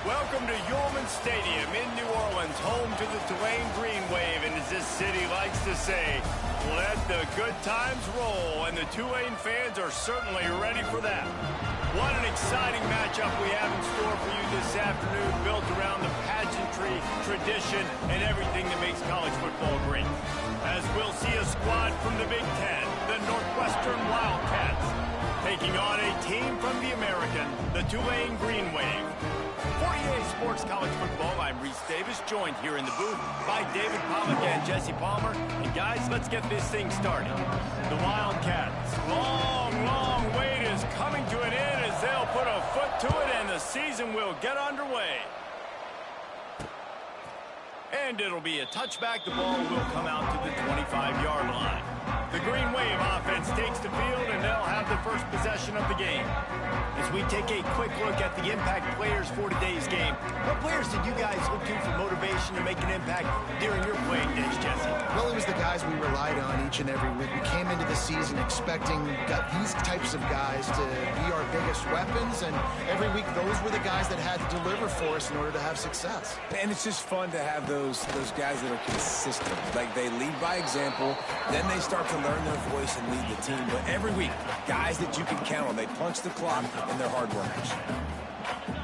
Welcome to Yulman Stadium in New Orleans, home to the Tulane Green Wave, and as this city likes to say, let the good times roll, and the Tulane fans are certainly ready for that. What an exciting matchup we have in store for you this afternoon, built around the pageantry, tradition, and everything that makes college football great. As we'll see a squad from the Big Ten, the Northwestern Wildcats, taking on a team from the American, the Tulane Green Wave. For EA Sports College Football, I'm Reese Davis, joined here in the booth by David Pollack and Jesse Palmer. And guys, let's get this thing started. The Wildcats' long wait is coming to an end as they'll put a foot to it and the season will get underway. And it'll be a touchback. The ball will come out to the 25-yard line. The Green Wave offense takes the field, and they'll have the first possession of the game. As we take a quick look at the impact players for today's game, what players did you guys look to for motivation to make an impact during your playing days, Jesse? Well, it was the guys we relied on each and every week. We came into the season expecting these types of guys to be our biggest weapons, and every week those were the guys that had to deliver for us in order to have success. And it's just fun to have those guys that are consistent. Like, they lead by example, then they start to learn their voice and lead the team. But every week, guys that you can count on, they punch the clock and they're hard workers.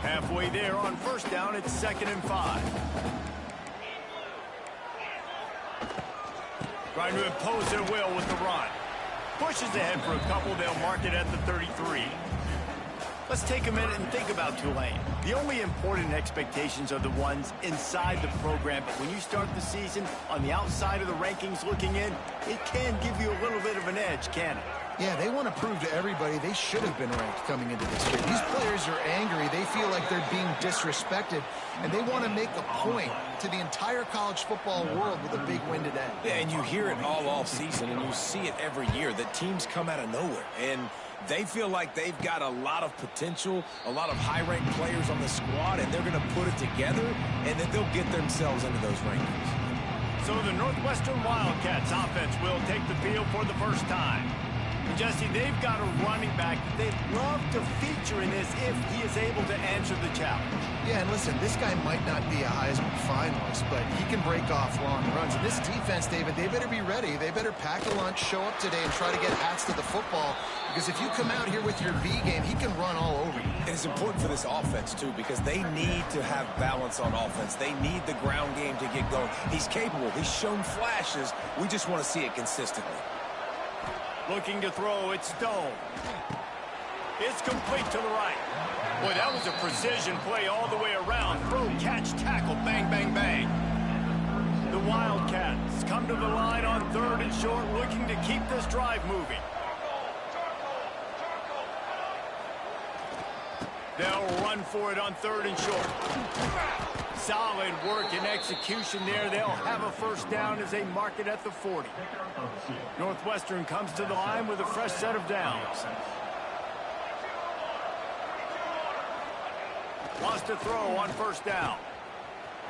Halfway there on first down, it's 2nd and 5. Trying to impose their will with the run. Pushes ahead for a couple, they'll mark it at the 33. Let's take a minute and think about Tulane. The only important expectations are the ones inside the program, but when you start the season on the outside of the rankings looking in, it can give you a little bit of an edge, can it? Yeah, they want to prove to everybody they should have been ranked coming into this year. These players are angry. They feel like they're being disrespected, and they want to make a point to the entire college football world with a big win today. Yeah, and you hear it all season, and you see it every year, that teams come out of nowhere, and they feel like they've got a lot of potential, a lot of high-ranked players on the squad, and they're going to put it together, and then they'll get themselves into those rankings. So the Northwestern Wildcats offense will take the field for the first time. And Jesse, they've got a running back that they'd love to feature in this if he is able to answer the challenge. Yeah, and listen, this guy might not be a Heisman finalist, but he can break off long runs. And this defense, David, they better be ready. They better pack a lunch, show up today, and try to get hats to the football. Because if you come out here with your B game, he can run all over you. And it's important for this offense, too, because they need to have balance on offense. They need the ground game to get going. He's capable. He's shown flashes. We just want to see it consistently. Looking to throw, it's Stone. It's complete to the right. Boy, that was a precision play all the way around. Throw, catch, tackle, bang, bang, bang. The Wildcats come to the line on 3rd and short, looking to keep this drive moving. They'll run for it on 3rd and short. Solid work and execution there. They'll have a first down as they mark it at the 40. Northwestern comes to the line with a fresh set of downs. Wants to throw on first down.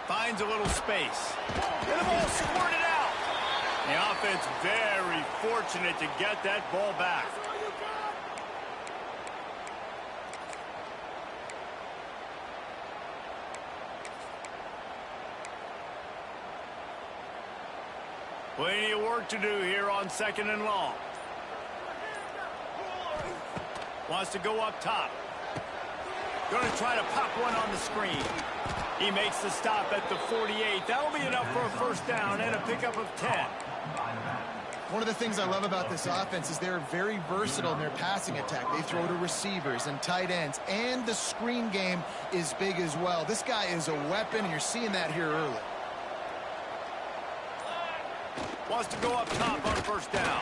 Finds a little space. And the ball squirted out. The offense very fortunate to get that ball back. Plenty of work to do here on 2nd and long. Wants to go up top. Going to try to pop one on the screen. He makes the stop at the 48. That'll be enough for a first down and a pickup of 10. One of the things I love about this offense is they're very versatile in their passing attack. They throw to receivers and tight ends, and the screen game is big as well. This guy is a weapon, and you're seeing that here early. Wants to go up top on first down.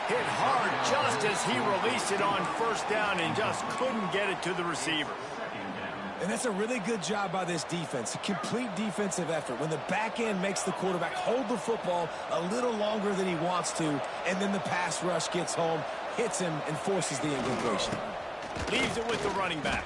Hit hard just as he released it on first down and just couldn't get it to the receiver. And that's a really good job by this defense. A complete defensive effort. When the back end makes the quarterback hold the football a little longer than he wants to, and then the pass rush gets home, hits him, and forces the incompletion. Leaves it with the running back.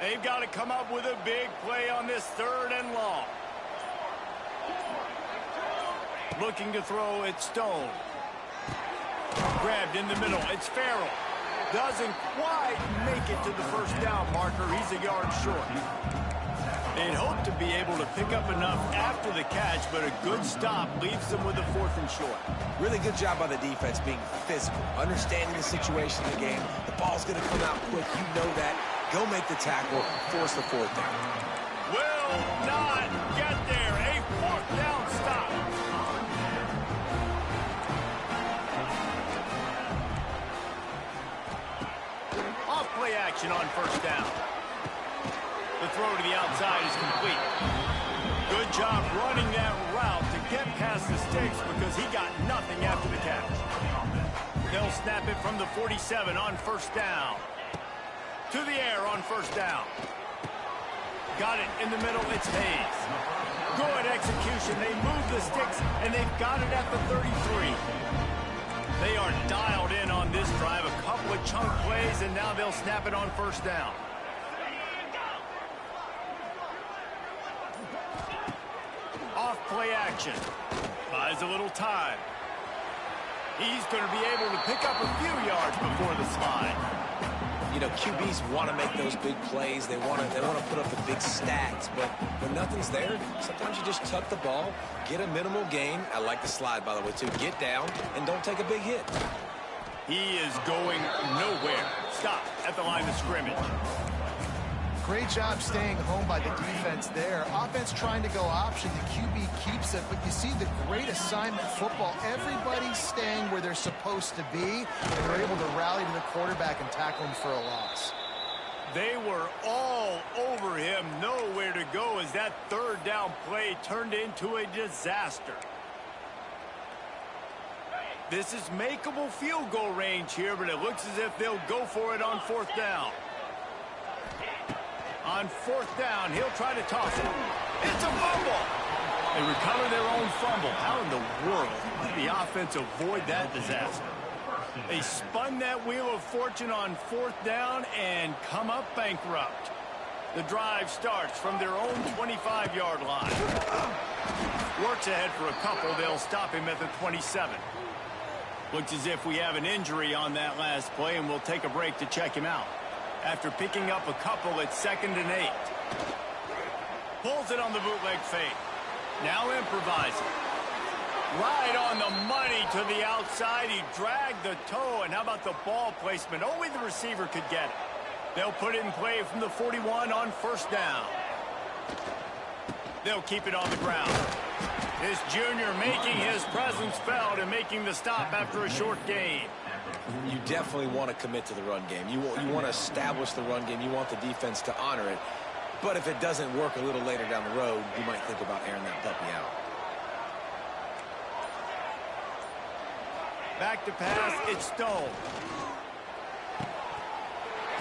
They've got to come up with a big play on this 3rd and long. Looking to throw it, Stone. Grabbed in the middle. It's Farrell. Doesn't quite make it to the first down marker. He's a yard short. They'd hope to be able to pick up enough after the catch, but a good stop leaves them with a 4th and short. Really good job by the defense being physical, understanding the situation in the game. The ball's going to come out quick. You know that. Go make the tackle, force the 4th down. Will not get there. A 4th down stop. Off play action on first down. The throw to the outside is complete. Good job running that route to get past the sticks because he got nothing after the catch. They'll snap it from the 47 on first down. To the air on first down. Got it in the middle. It's Hayes. Good execution. They move the sticks, and they've got it at the 33. They are dialed in on this drive. A couple of chunk plays, and now they'll snap it on first down. Off play action. Buys a little time. He's going to be able to pick up a few yards before the slide. You know, QBs want to make those big plays. They want to put up the big stats. But when nothing's there, sometimes you just tuck the ball, get a minimal gain. I like the slide, by the way, too. Get down and don't take a big hit. He is going nowhere. Stop at the line of scrimmage. Great job staying home by the defense there. Offense trying to go option. The QB keeps it, but you see the great assignment football. Everybody's staying where they're supposed to be, and they're able to rally to the quarterback and tackle him for a loss. They were all over him, nowhere to go as that 3rd down play turned into a disaster. This is makeable field goal range here, but it looks as if they'll go for it on 4th down. On 4th down, he'll try to toss it. It's a fumble. They recover their own fumble. How in the world did the offense avoid that disaster? They spun that wheel of fortune on 4th down and come up bankrupt. The drive starts from their own 25-yard line. Works ahead for a couple. They'll stop him at the 27. Looks as if we have an injury on that last play, and we'll take a break to check him out. After picking up a couple at 2nd and 8. Pulls it on the bootleg fake. Now improvising. Right on the money to the outside. He dragged the toe, and how about the ball placement? Only the receiver could get it. They'll put it in play from the 41 on first down. They'll keep it on the ground. This junior making his presence felt and making the stop after a short gain. You definitely want to commit to the run game. You want to establish the run game. You want the defense to honor it. But if it doesn't work a little later down the road, you might think about airing that puppy out. Back to pass, it's Stone.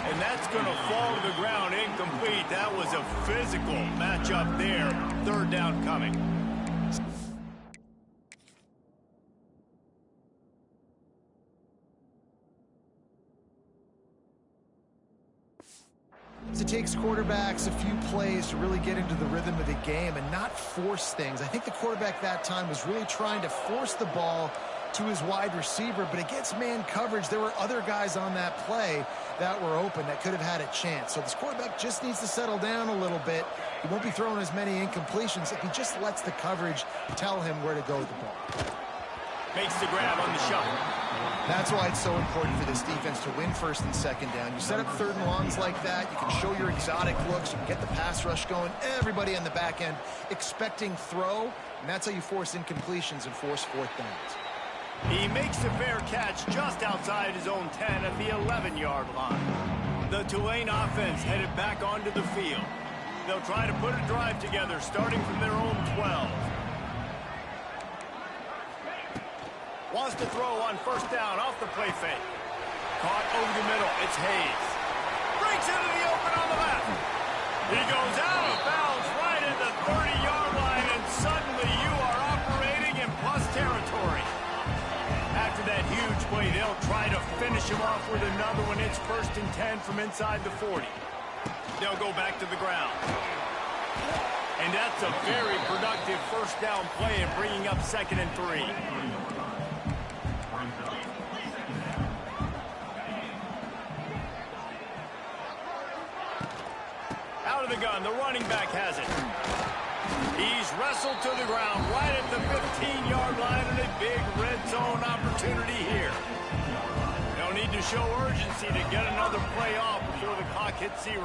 And that's going to fall to the ground incomplete. That was a physical matchup there. Third down coming. It takes quarterbacks a few plays to really get into the rhythm of the game and not force things. I think the quarterback that time was really trying to force the ball to his wide receiver, but against man coverage, there were other guys on that play that were open that could have had a chance. So this quarterback just needs to settle down a little bit. He won't be throwing as many incompletions if he just lets the coverage tell him where to go with the ball. Makes the grab on the shuffle. That's why it's so important for this defense to win first and second down. You set up third and longs like that, you can show your exotic looks, you can get the pass rush going, everybody on the back end expecting throw, and that's how you force incompletions and force fourth downs. He makes the fair catch just outside his own 10 at the 11-yard line. The Tulane offense headed back onto the field. They'll try to put a drive together starting from their own 12. Wants to throw on first down off the play fake. Caught over the middle. It's Hayes. Breaks into the open on the left. He goes out of bounds right at the 30-yard line, and suddenly you are operating in plus territory. After that huge play, they'll try to finish him off with another one. It's 1st and 10 from inside the 40. They'll go back to the ground. And that's a very productive first down play and bringing up 2nd and 3. Out of the gun, the running back has it. He's wrestled to the ground right at the 15-yard line, and a big red zone opportunity here. They'll need to show urgency to get another play off before the clock hits 0.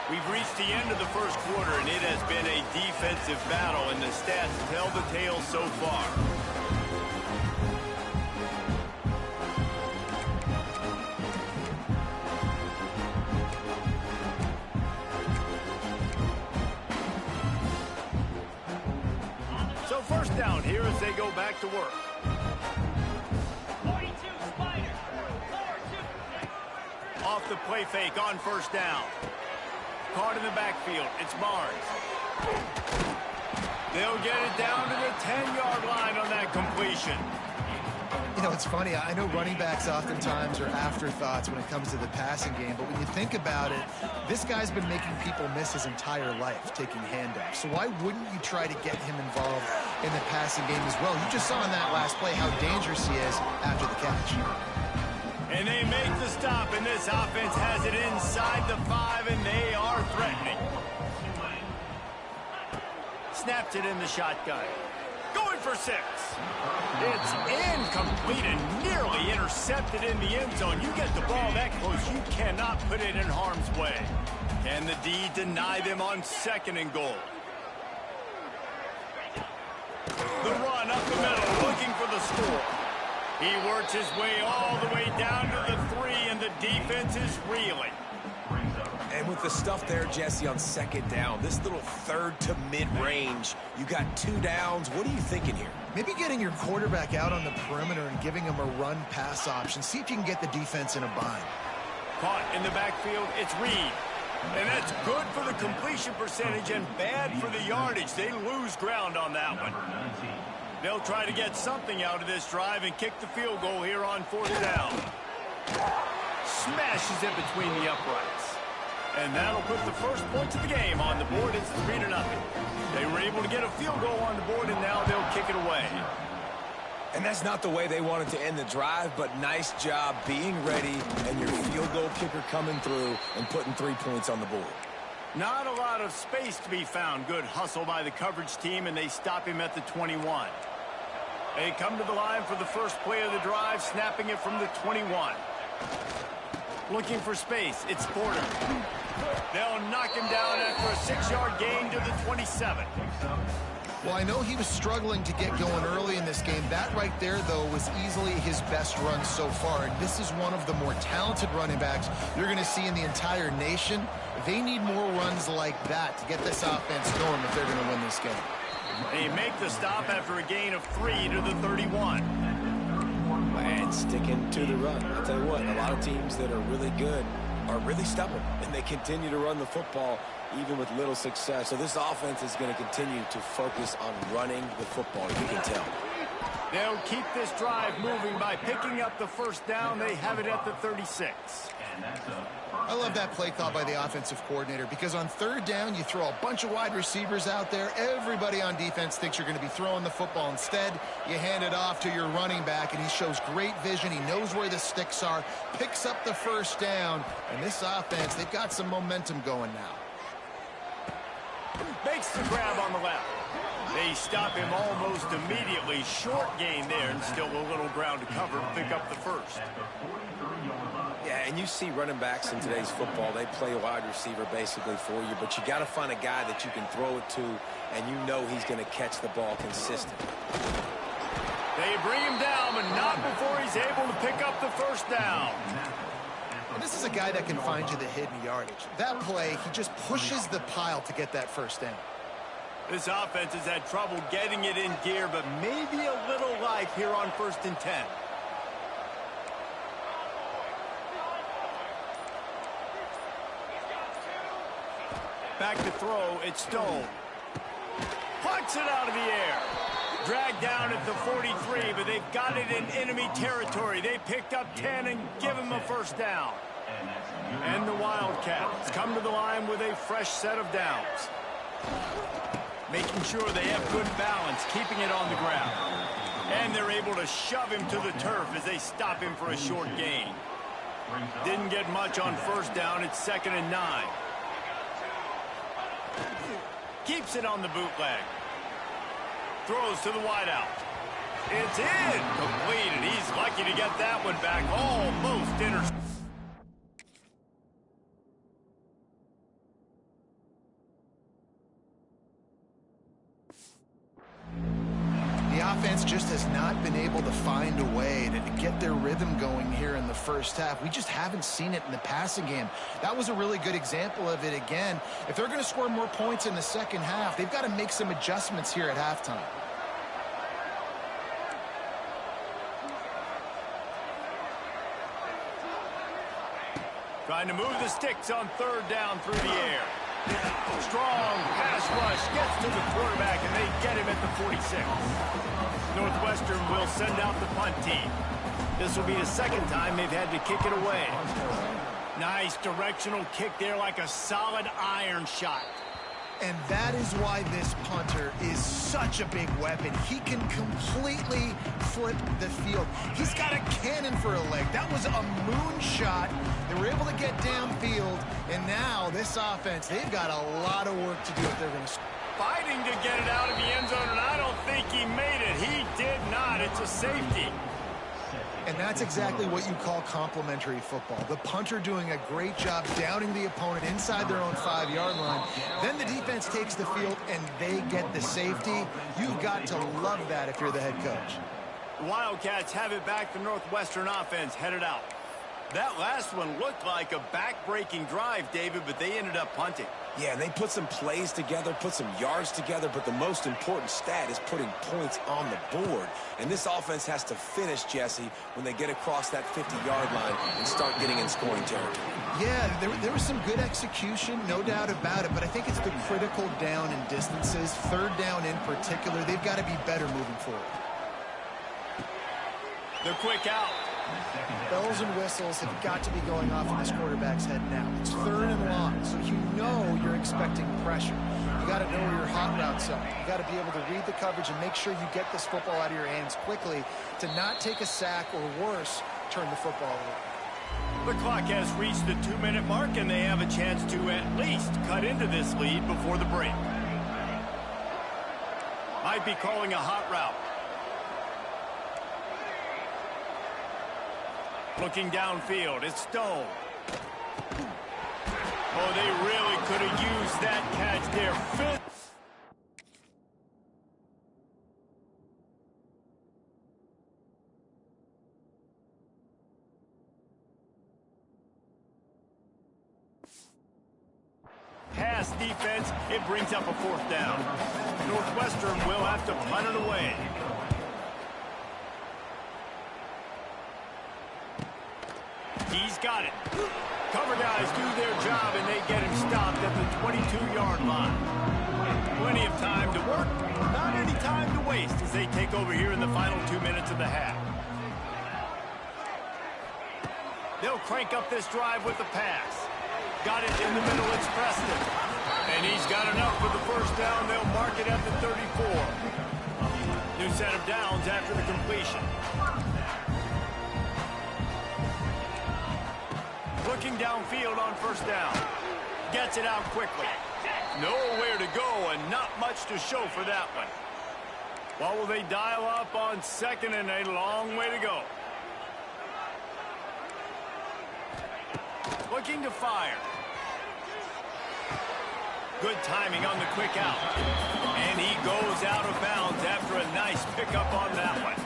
We've reached the end of the first quarter, and it has been a defensive battle, and the stats tell the tale so far. First down here as they go back to work. 42 Spider. Off the play fake on first down. Caught in the backfield. It's Barnes. They'll get it down to the 10-yard line on that completion. You know, it's funny. I know running backs oftentimes are afterthoughts when it comes to the passing game, but when you think about it, this guy's been making people miss his entire life taking handoffs. So why wouldn't you try to get him involved in the passing game as well? You just saw in that last play how dangerous he is after the catch. And they make the stop, and this offense has it inside the 5, and they are threatening. Snapped it in the shotgun. Going for 6. It's incomplete and nearly intercepted in the end zone. You get the ball that close, you cannot put it in harm's way. Can the D deny them on 2nd and goal? The run up the middle, looking for the score. He works his way all the way down to the 3, and the defense is reeling. And with the stuff there, Jesse, on 2nd down, this little 3rd to mid-range, you got 2 downs. What are you thinking here? Maybe getting your quarterback out on the perimeter and giving him a run-pass option. See if you can get the defense in a bind. Caught in the backfield, it's Reed. And that's good for the completion percentage and bad for the yardage. They lose ground on that one. They'll try to get something out of this drive and kick the field goal here on 4th down. Smashes it between the uprights. And that'll put the first points of the game on the board. It's 3-0. They were able to get a field goal on the board, and now they'll kick it away. And that's not the way they wanted to end the drive, but nice job being ready and your field goal kicker coming through and putting 3 points on the board. Not a lot of space to be found. Good hustle by the coverage team, and they stop him at the 21. They come to the line for the first play of the drive, snapping it from the 21. Looking for space, it's Porter. They'll knock him down after a 6-yard gain to the 27. Well, I know he was struggling to get going early in this game. That right there, though, was easily his best run so far. And this is one of the more talented running backs you're going to see in the entire nation. They need more runs like that to get this offense going if they're going to win this game. They make the stop after a gain of 3 to the 31. And sticking to the run. I'll tell you what, a lot of teams that are really good are really stubborn, and they continue to run the football even with little success. So this offense is going to continue to focus on running the football, you can tell. They'll keep this drive moving by picking up the first down. They have it at the 36. I love that play call by the offensive coordinator because on third down, you throw a bunch of wide receivers out there. Everybody on defense thinks you're going to be throwing the football. Instead, you hand it off to your running back, and he shows great vision. He knows where the sticks are, picks up the first down, and this offense, they've got some momentum going now. Makes the grab on the left. They stop him almost immediately. Short gain there, and still a little ground to cover to pick up the first. Yeah, and you see running backs in today's football, they play wide receiver basically for you, but you got to find a guy that you can throw it to, and you know he's going to catch the ball consistently. They bring him down, but not before he's able to pick up the first down. And this is a guy that can find you the hidden yardage. That play, he just pushes the pile to get that first down. This offense has had trouble getting it in gear, but maybe a little life here on 1st and 10. Back to throw, it's Stone. Puts it out of the air. Dragged down at the 43, but they've got it in enemy territory. They picked up 10 and give him a first down. And the Wildcats come to the line with a fresh set of downs. Making sure they have good balance, keeping it on the ground. And they're able to shove him to the turf as they stop him for a short gain. Didn't get much on first down. It's 2nd and 9. Keeps it on the bootleg. Throws to the wideout. It's in. Completed. He's lucky to get that one back. Almost intercepted. Offense just has not been able to find a way to get their rhythm going here in the first half. We just haven't seen it in the passing game. That was a really good example of it again. If they're going to score more points in the second half, they've got to make some adjustments here at halftime. Trying to move the sticks on 3rd down through the air. Strong pass rush gets to the quarterback, and they get him at the 46. Northwestern will send out the punt team. This will be the 2nd time they've had to kick it away. Nice directional kick there, like a solid iron shot. And that is why this punter is such a big weapon. He can completely flip the field. He's got a cannon for a leg. That was a moonshot. They were able to get downfield, and now this offense, they've got a lot of work to do if they're going to... Fighting to get it out of the end zone, and I don't think he made it. He did not. It's a safety. And that's exactly what you call complimentary football. The punter doing a great job downing the opponent inside their own 5-yard line. Then the defense takes the field, and they get the safety. You've got to love that if you're the head coach. The Wildcats have it back. The Northwestern offense headed out. That last one looked like a back-breaking drive, David, but they ended up punting. Yeah, they put some plays together, put some yards together, but the most important stat is putting points on the board. And this offense has to finish, Jesse, when they get across that 50-yard line and start getting in scoring territory. Yeah, there was some good execution, no doubt about it, but I think it's the critical down and distances, 3rd down in particular. They've got to be better moving forward. The quick out. Bells and whistles have got to be going off in this quarterback's head now. It's 3rd and long, so you know you're expecting pressure. You got to know where your hot routes are. You got to be able to read the coverage and make sure you get this football out of your hands quickly to not take a sack or worse, turn the football over. The clock has reached the 2-minute mark, and they have a chance to at least cut into this lead before the break. Might be calling a hot route. Looking downfield, it's Stone. Oh, they really could have used that catch there. pass defense, it brings up a 4th down. Northwestern will have to punt it away. He's got it. Cover guys do their job, and they get him stopped at the 22-yard line. Plenty of time to work, not any time to waste as they take over here in the final 2 minutes of the half. They'll crank up this drive with the pass. Got it in the middle, it's Preston. And he's got enough for the 1st down. They'll mark it at the 34. New set of downs after the completion. Looking downfield on 1st down. Gets it out quickly. Nowhere to go and not much to show for that one. What will they dial up on 2nd and a long way to go? Looking to fire. Good timing on the quick out. And he goes out of bounds after a nice pickup on that one.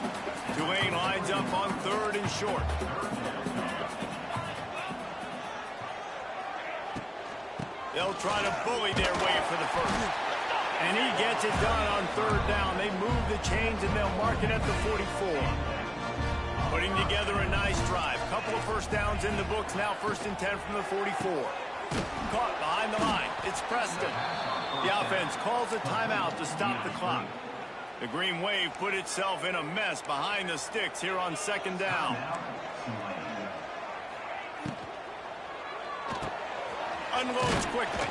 Tulane lines up on 3rd and short. They'll try to bully their way for the 1st. And he gets it done on 3rd down. They move the chains and they'll mark it at the 44. Putting together a nice drive. Couple of 1st downs in the books. Now 1st and 10 from the 44. Caught behind the line. It's Preston. The offense calls a timeout to stop the clock. The Green Wave put itself in a mess behind the sticks here on 2nd down. Unloads quickly.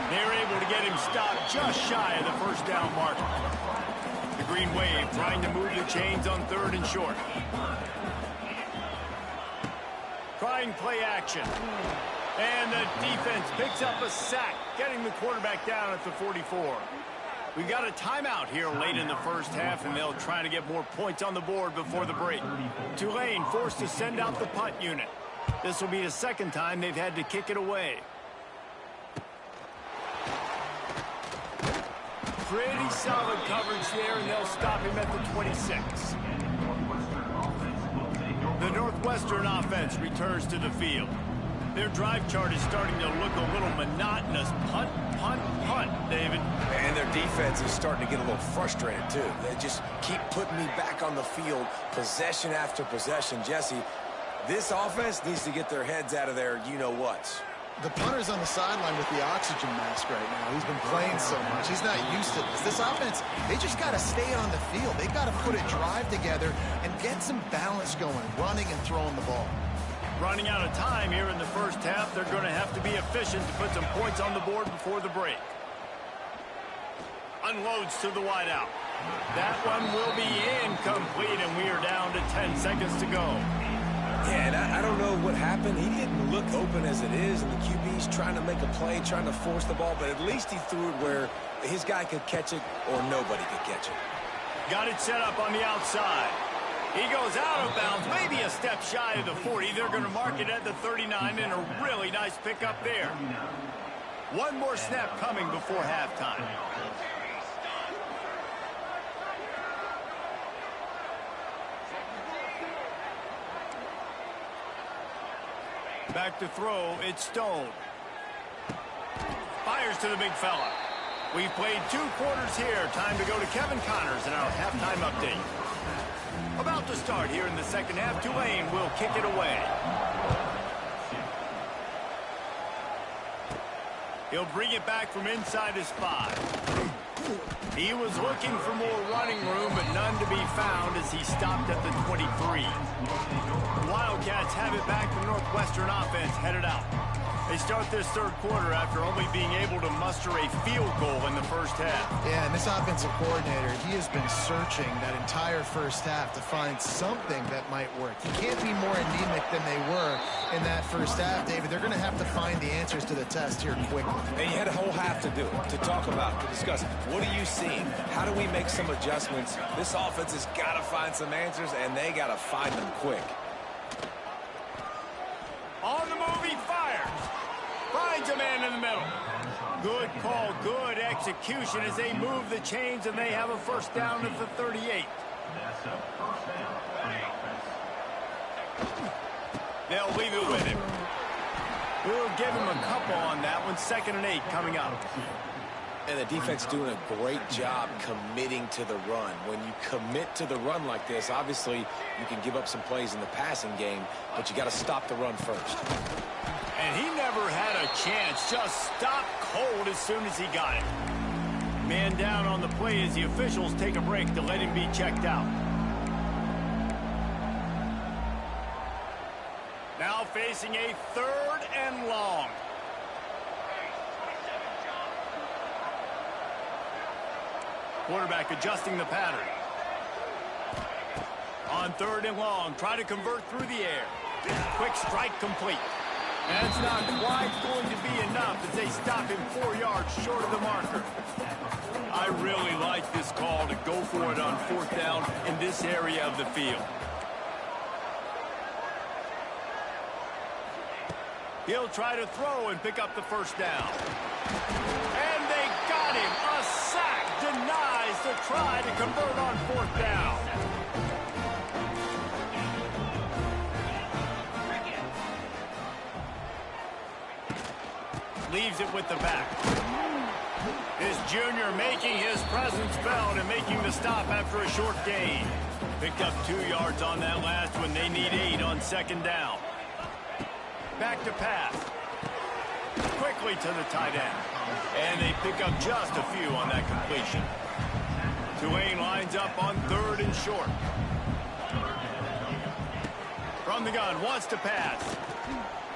They're able to get him stopped just shy of the 1st down marker. The Green Wave trying to move the chains on 3rd and short. Trying play action. And the defense picks up a sack, getting the quarterback down at the 44. We got a timeout here late in the 1st half, and they'll try to get more points on the board before the break. Tulane forced to send out the punt unit. This will be the 2nd time they've had to kick it away. Pretty solid coverage there, and they'll stop him at the 26. The Northwestern offense returns to the field. Their drive chart is starting to look a little monotonous. Punt, punt, punt, David. And their defense is starting to get a little frustrated, too. They just keep putting me back on the field, possession after possession. Jesse, this offense needs to get their heads out of their you-know-whats. The punter's on the sideline with the oxygen mask right now. He's been playing so much. He's not used to this. This offense, they just got to stay on the field. They got to put a drive together and get some balance going, running and throwing the ball. Running out of time here in the 1st half. They're going to have to be efficient to put some points on the board before the break. Unloads to the wideout. That one will be incomplete, and we are down to 10 seconds to go. Yeah, and I don't know what happened. He didn't look open as it is, and the QB's trying to make a play, trying to force the ball, but at least he threw it where his guy could catch it or nobody could catch it. Got it set up on the outside. He goes out of bounds, maybe a step shy of the 40. They're going to mark it at the 39, and a really nice pickup there. One more snap coming before halftime. Back to throw, it's Stone. Fires to the big fella. We've played 2 quarters here. Time to go to Kevin Connors in our halftime update. About to start here in the 2nd half. Tulane will kick it away. He'll bring it back from inside his 5. He was looking for more running room, but none to be found as he stopped at the 23. Wildcats have it back. The Northwestern offense headed out. They start this 3rd quarter after only being able to muster a field goal in the 1st half. Yeah, and this offensive coordinator, he has been searching that entire 1st half to find something that might work. You can't be more anemic than they were in that 1st half, David. They're going to have to find the answers to the test here quickly. And you had a whole half to do it, to talk about, to discuss. What are you seeing? How do we make some adjustments? This offense has got to find some answers, and they got to find them quick. On the move, he fires. Finds a man in the middle. Good call, good execution as they move the chains, and they have a 1st down at the 38. They'll leave it with him. We'll give him a couple on that one. 2nd and 8 coming up. And the defense doing a great job committing to the run. When you commit to the run like this, obviously you can give up some plays in the passing game, but you got to stop the run first. And he never had a chance. Just stopped cold as soon as he got it. Man down on the play as the officials take a break to let him be checked out. Now facing a 3rd and long. Quarterback adjusting the pattern. On 3rd and long, try to convert through the air. Quick strike complete. That's not quite going to be enough as they stop him 4 yards short of the marker. I really like this call to go for it on 4th down in this area of the field. He'll try to throw and pick up the 1st down. And they got him. A sack denies the try to convert on 4th down. Leaves it with the back. This junior making his presence felt and making the stop after a short gain. Picked up 2 yards on that last one. They need 8 on 2nd down. Back to pass. Quickly to the tight end. And they pick up just a few on that completion. Tulane lines up on 3rd and short. From the gun, wants to pass.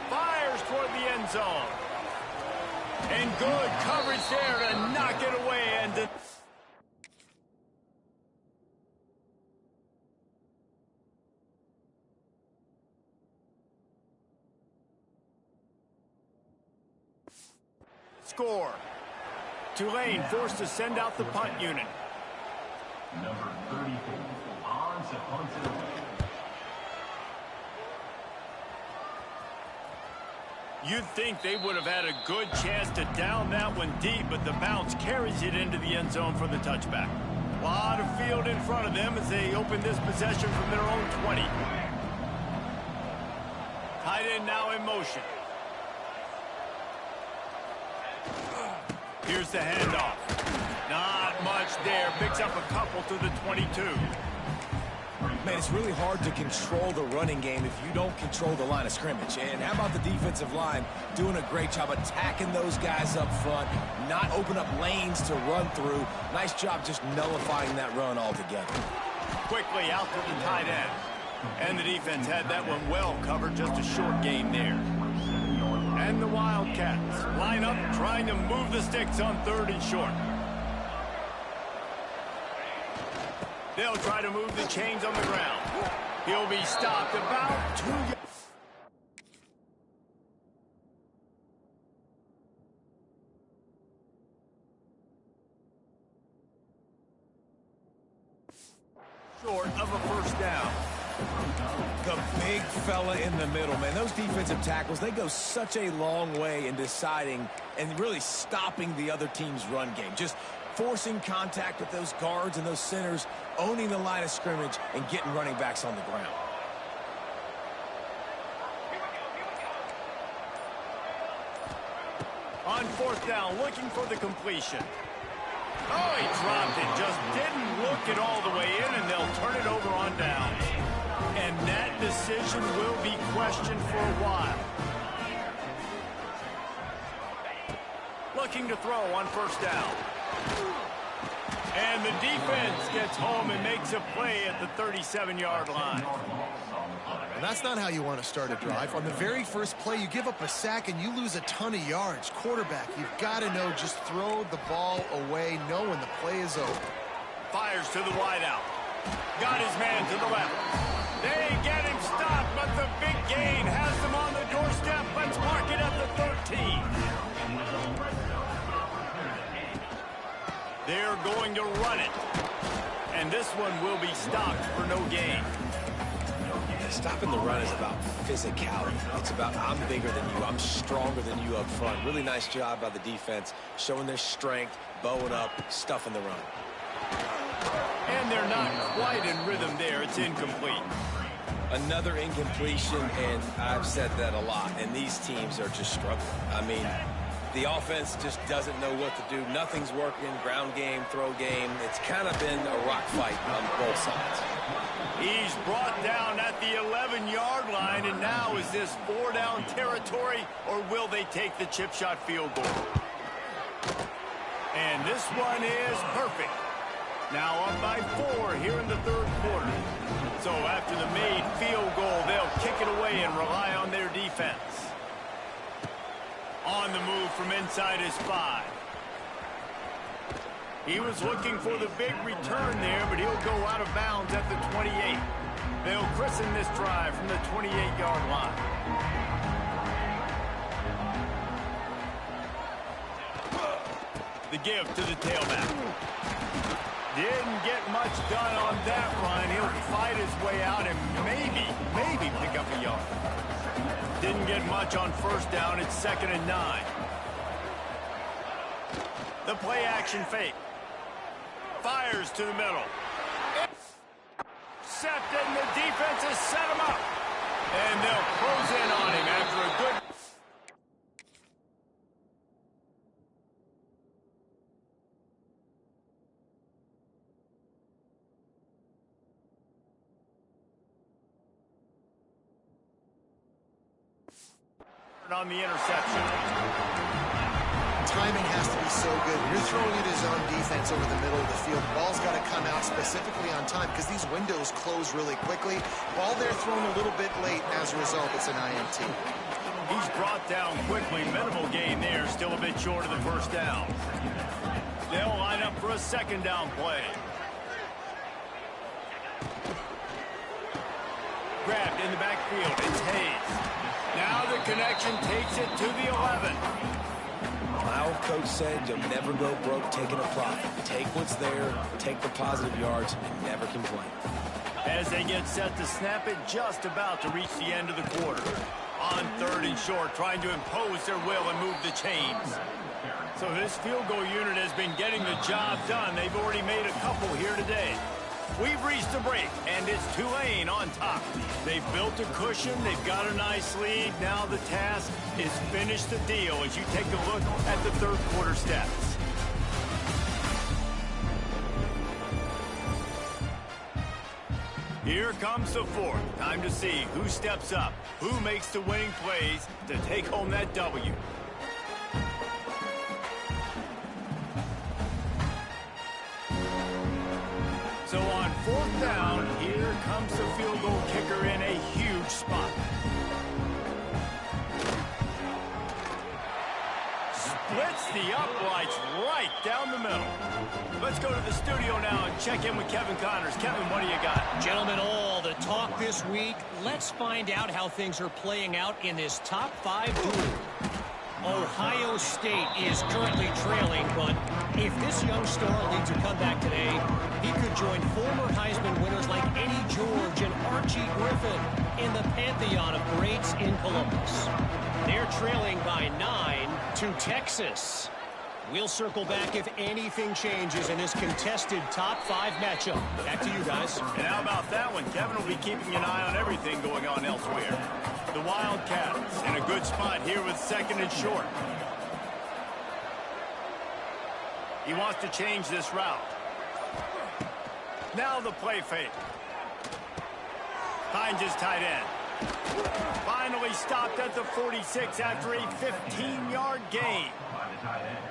Fires toward the end zone. And good coverage there to knock it away. And score. Tulane forced to send out the punt unit. Number 34 on to punt it away. You'd think they would have had a good chance to down that one deep, but the bounce carries it into the end zone for the touchback. A lot of field in front of them as they open this possession from their own 20. Tight end now in motion. Here's the handoff. Not much there. Picks up a couple to the 22. Man, it's really hard to control the running game if you don't control the line of scrimmage. And how about the defensive line doing a great job attacking those guys up front, not open up lanes to run through. Nice job just nullifying that run altogether. Quickly out to the tight end. And the defense had that one well covered, just a short gain there. And the Wildcats line up trying to move the sticks on 3rd and short. They'll try to move the chains on the ground. He'll be stopped about 2 yards. Short of a 1st down. The big fella in the middle, man. Those defensive tackles, they go such a long way in deciding and really stopping the other team's run game. Just forcing contact with those guards and those centers, owning the line of scrimmage, and getting running backs on the ground. On 4th down, looking for the completion. Oh, he dropped it. Just didn't look it all the way in, and they'll turn it over on down. And that decision will be questioned for a while. Looking to throw on 1st down. And the defense gets home and makes a play at the 37-yard line. And that's not how you want to start a drive. On the very first play, you give up a sack and you lose a ton of yards. Quarterback, you've got to know, just throw the ball away, know when the play is over. Fires to the wideout. Got his man to the left. They get him stopped, but the big gain has them on the doorstep. Let's mark it at the 13. They're going to run it. And this one will be stopped for no gain. Stopping the run is about physicality. It's about I'm bigger than you, I'm stronger than you up front. Really nice job by the defense, showing their strength, bowing up, stuffing the run. And they're not quite in rhythm there. It's incomplete. Another incompletion, and I've said that a lot, and these teams are just struggling. I mean, the offense just doesn't know what to do. Nothing's working, ground game, throw game. It's kind of been a rock fight on both sides. He's brought down at the 11-yard line, and now is this 4-down territory, or will they take the chip shot field goal? And this one is perfect. Now up by 4 here in the third quarter. So after the made field goal, they'll kick it away and rely on their defense. On the move from inside his 5. He was looking for the big return there, but he'll go out of bounds at the 28. They'll christen this drive from the 28-yard line. The give to the tailback. Didn't get much done on that run. He'll fight his way out and maybe pick up a yard. Didn't get much on first down. It's 2nd and 9. The play action fake. Fires to the middle. Intercepted, and the defense has set him up. And they'll close in on him after a good... on the interception. Timing has to be so good. You're throwing at his own defense over the middle of the field. Ball's got to come out specifically on time because these windows close really quickly. Ball there thrown a little bit late. As a result, it's an INT. He's brought down quickly. Minimal gain there. Still a bit short of the first down. They'll line up for a 2nd down play. Grabbed in the backfield. It's Hayes. Now the connection takes it to the 11. My old coach said you'll never go broke taking a profit. Take what's there, take the positive yards, and never complain. As they get set to snap it, just about to reach the end of the quarter. On 3rd and short, trying to impose their will and move the chains. So this field goal unit has been getting the job done. They've already made a couple here today. We've reached the break, and it's Tulane on top. They've built a cushion. They've got a nice lead. Now the task is finish the deal as you take a look at the third quarter stats. Here comes the 4th. Time to see who steps up, who makes the winning plays to take home that W. So on 4th down, here comes the field goal kicker in a huge spot. Splits the uprights right down the middle. Let's go to the studio now and check in with Kevin Connors. Kevin, what do you got? Gentlemen, all the talk this week. Let's find out how things are playing out in this top 5 duel. Ohio State is currently trailing, but if this young star leads a comeback today, he could join former Heisman winners like Eddie George and Archie Griffin in the pantheon of greats in Columbus. They're trailing by 9 to Texas. We'll circle back if anything changes in this contested top 5 matchup. Back to you guys. And how about that one? Kevin will be keeping an eye on everything going on elsewhere. The Wildcats in a good spot here with 2nd and short. He wants to change this route. Now the play fake. Finds his tight end. Finally stopped at the 46 after a 15-yard gain.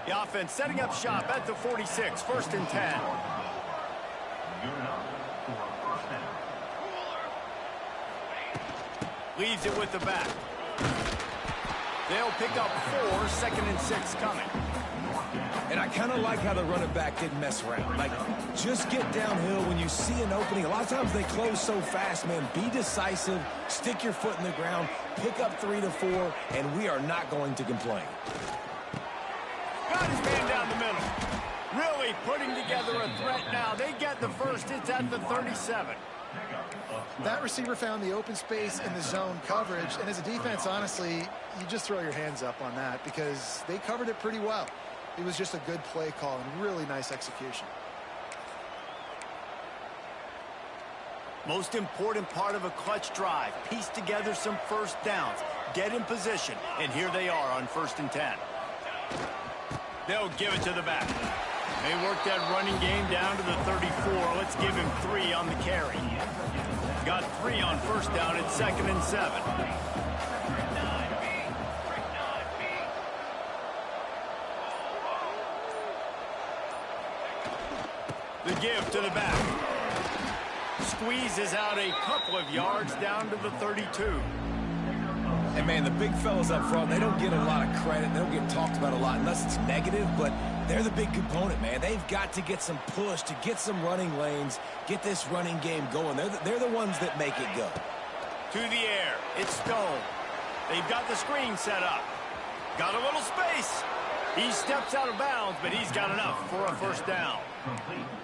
The offense setting up shop at the 46, 1st and 10. Leaves it with the back. They'll pick up 4, 2nd and 6 coming. And I kind of like how the running back didn't mess around. Like, just get downhill when you see an opening. A lot of times they close so fast, man. Be decisive, stick your foot in the ground, pick up 3 to 4, and we are not going to complain. Got his man down the middle. Really putting together a threat now. They get the first. It's at the 37. That receiver found the open space in the zone coverage, and as a defense, honestly, you just throw your hands up on that because they covered it pretty well. It was just a good play call and really nice execution. Most important part of a clutch drive. Piece together some first downs. Get in position. And here they are on 1st and 10. They'll give it to the back. They work that running game down to the 34. Let's give him 3 on the carry. Got 3 on 1st down at 2nd and 7. The give to the back. Squeezes out a couple of yards down to the 32. And, man, the big fellas up front, they don't get a lot of credit. They don't get talked about a lot unless it's negative, but they're the big component, man. They've got to get some push, to get some running lanes, get this running game going. They're the ones that make it go. To the air. It's Stone. They've got the screen set up. Got a little space. He steps out of bounds, but he's got enough for a 1st down.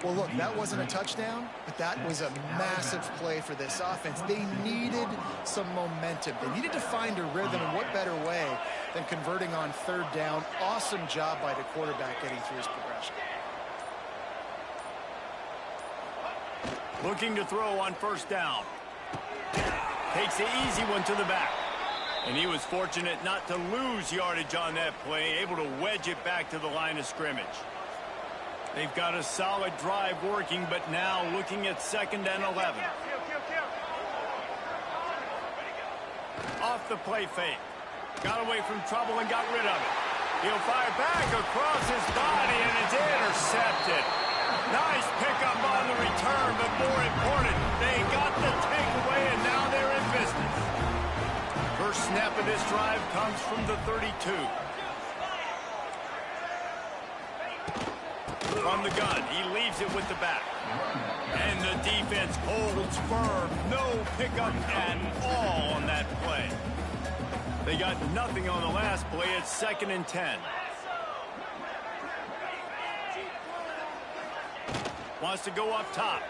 Well, look, that wasn't a touchdown, but that was a massive play for this offense. They needed some momentum. They needed to find a rhythm, and what better way than converting on 3rd down. Awesome job by the quarterback getting through his progression. Looking to throw on 1st down. Takes the easy one to the back. And he was fortunate not to lose yardage on that play, able to wedge it back to the line of scrimmage. They've got a solid drive working, but now looking at 2nd and 11. Off the play fake. Got away from trouble and got rid of it. He'll fire back across his body, and it's intercepted. Nice pickup on the return, but more important, they got the takeaway, and now they're in business. First snap of this drive comes from the 32. From the gun, he leaves it with the back. And the defense holds firm. No pickup at all on that play. They got nothing on the last play. It's 2nd and 10. Wants to go up top.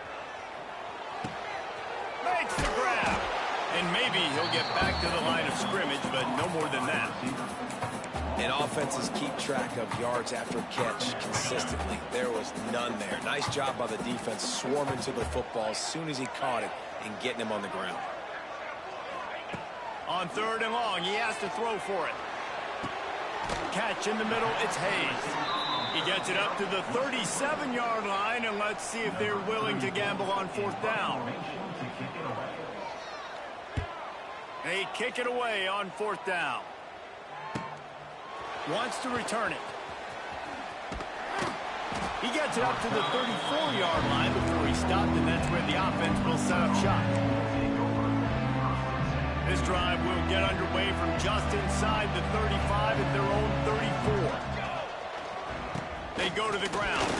Makes the grab. And maybe he'll get back to the line of scrimmage, but no more than that. And offenses keep track of yards after catch consistently. There was none there. Nice job by the defense swarming to the football as soon as he caught it and getting him on the ground. On 3rd and long, he has to throw for it. Catch in the middle, it's Hayes. He gets it up to the 37-yard line, and let's see if they're willing to gamble on 4th down. They kick it away on 4th down. Wants to return it. He gets it up to the 34-yard line before he stopped, and that's where the offense will set up shop. This drive will get underway from just inside the 35 at their own 34. They go to the ground.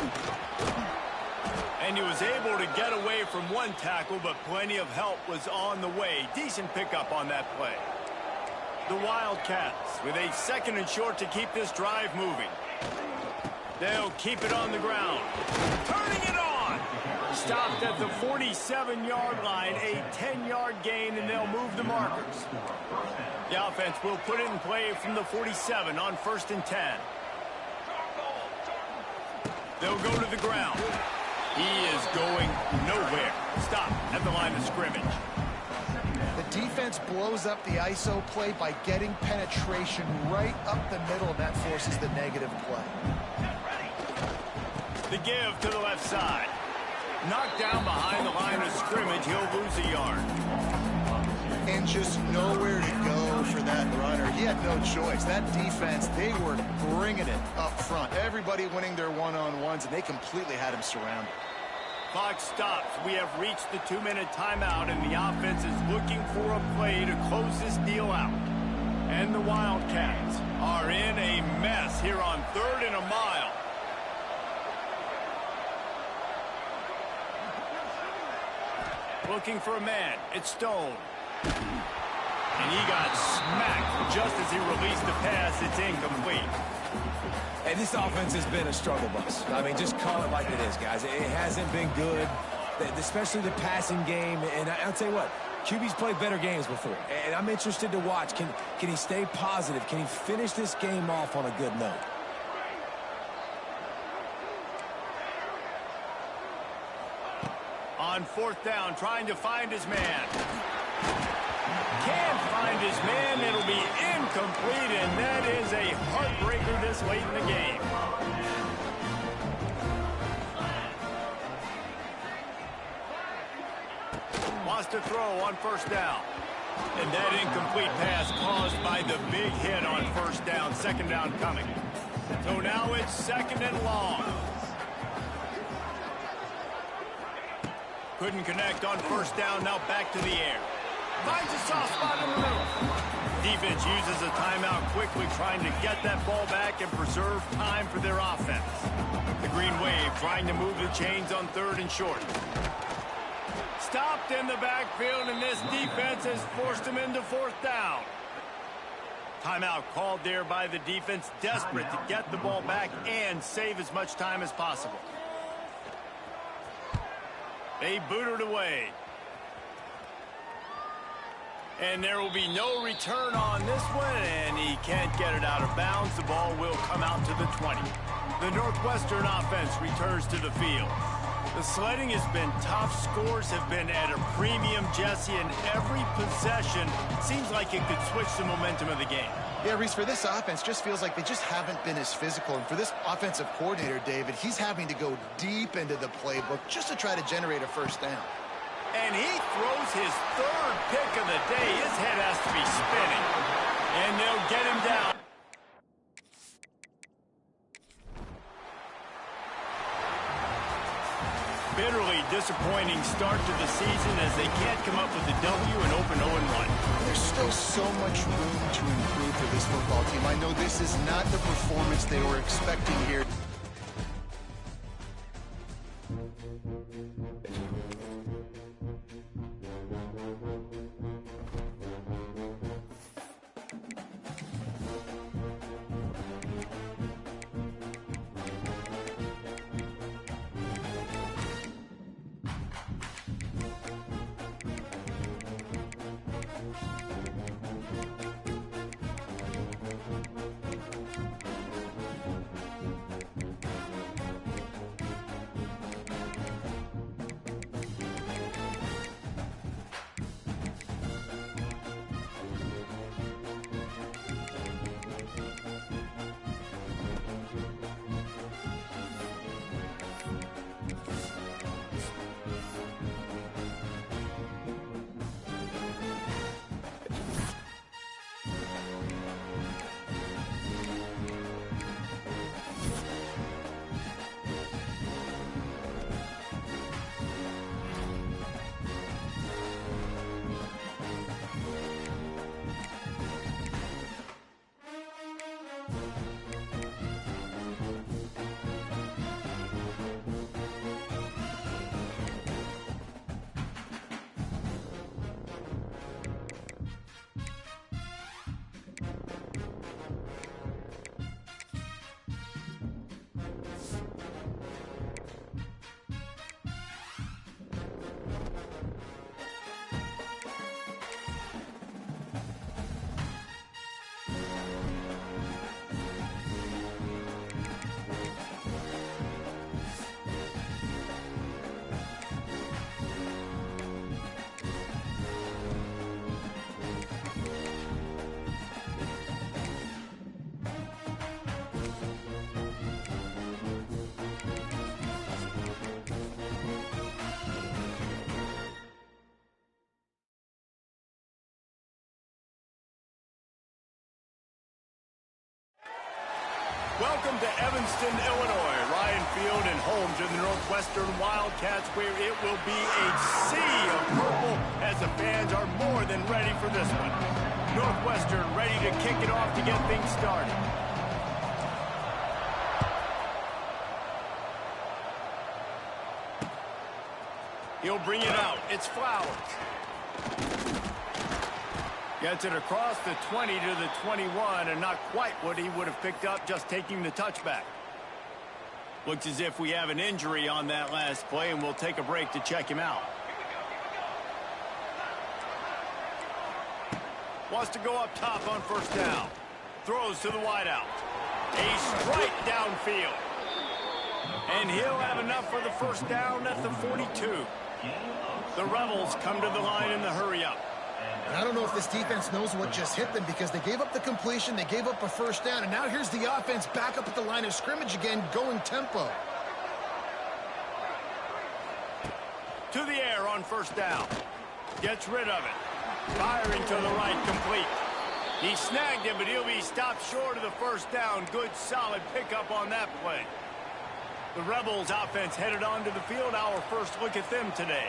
And he was able to get away from one tackle, but plenty of help was on the way. Decent pickup on that play. The Wildcats with a 2nd and short to keep this drive moving. They'll keep it on the ground. Turning it on. Stopped at the 47-yard line, a 10-yard gain, and they'll move the markers. The offense will put it in play from the 47 on 1st and 10. They'll go to the ground. He is going nowhere. Stop at the line of scrimmage. The defense blows up the ISO play by getting penetration right up the middle, and that forces the negative play. The give to the left side. Knocked down behind the line of scrimmage. He'll lose a yard. And just nowhere to go for that runner. He had no choice. That defense, they were bringing it up front. Everybody winning their one-on-ones, and they completely had him surrounded. Clock stops. We have reached the 2-minute timeout, and the offense is looking for a play to close this deal out. And the Wildcats are in a mess here on 3rd and a mile. Looking for a man. It's Stone. And he got smacked just as he released the pass. It's incomplete. And this offense has been a struggle bus. I mean, just call it like it is, guys. It hasn't been good, especially the passing game. And I'll tell you what, QB's played better games before. And I'm interested to watch. Can he stay positive? Can he finish this game off on a good note? On on fourth down, trying to find his man. Can't find his man. It'll be incomplete, and that is a heartbreaker this late in the game. Wants to throw on first down. And that incomplete pass caused by the big hit on first down. Second down coming. So now it's second and long. Couldn't connect on first down. Now back to the air. Finds a soft spot in the middle. Defense uses a timeout quickly, trying to get that ball back and preserve time for their offense. The Green Wave trying to move the chains on third and short. Stopped in the backfield, and this defense has forced him into fourth down. Timeout called there by the defense, desperate to get the ball back and save as much time as possible. They boot it away. And there will be no return on this one, and he can't get it out of bounds. The ball will come out to the 20. The Northwestern offense returns to the field. The sledding has been tough. Scores have been at a premium, Jesse, and every possession seems like it could switch the momentum of the game. Yeah, Reese, for this offense, just feels like they just haven't been as physical. And for this offensive coordinator, David, he's having to go deep into the playbook just to try to generate a first down. And he throws his third pick of the day. His head has to be spinning. And they'll get him down. Bitterly disappointing start to the season as they can't come up with a W and open 0-1. There's still so much room to improve for this football team. I know this is not the performance they were expecting here. Welcome to Evanston, Illinois. Ryan Field and home to the Northwestern Wildcats, where it will be a sea of purple as the fans are more than ready for this one. Northwestern ready to kick it off to get things started. He'll bring it out. It's Flowers. Gets it across the 20 to the 21, and not quite what he would have picked up just taking the touchback. Looks as if we have an injury on that last play, and we'll take a break to check him out. Wants to go up top on first down. Throws to the wideout. A strike downfield. And he'll have enough for the first down at the 42. The Rebels come to the line in the hurry-up. And I don't know if this defense knows what just hit them because they gave up the completion, they gave up a first down, and now here's the offense back up at the line of scrimmage again, going tempo. To the air on first down. Gets rid of it. Firing to the right, complete. He snagged him, but he'll be stopped short of the first down. Good, solid pickup on that play. The Rebels offense headed onto the field. Our first look at them today.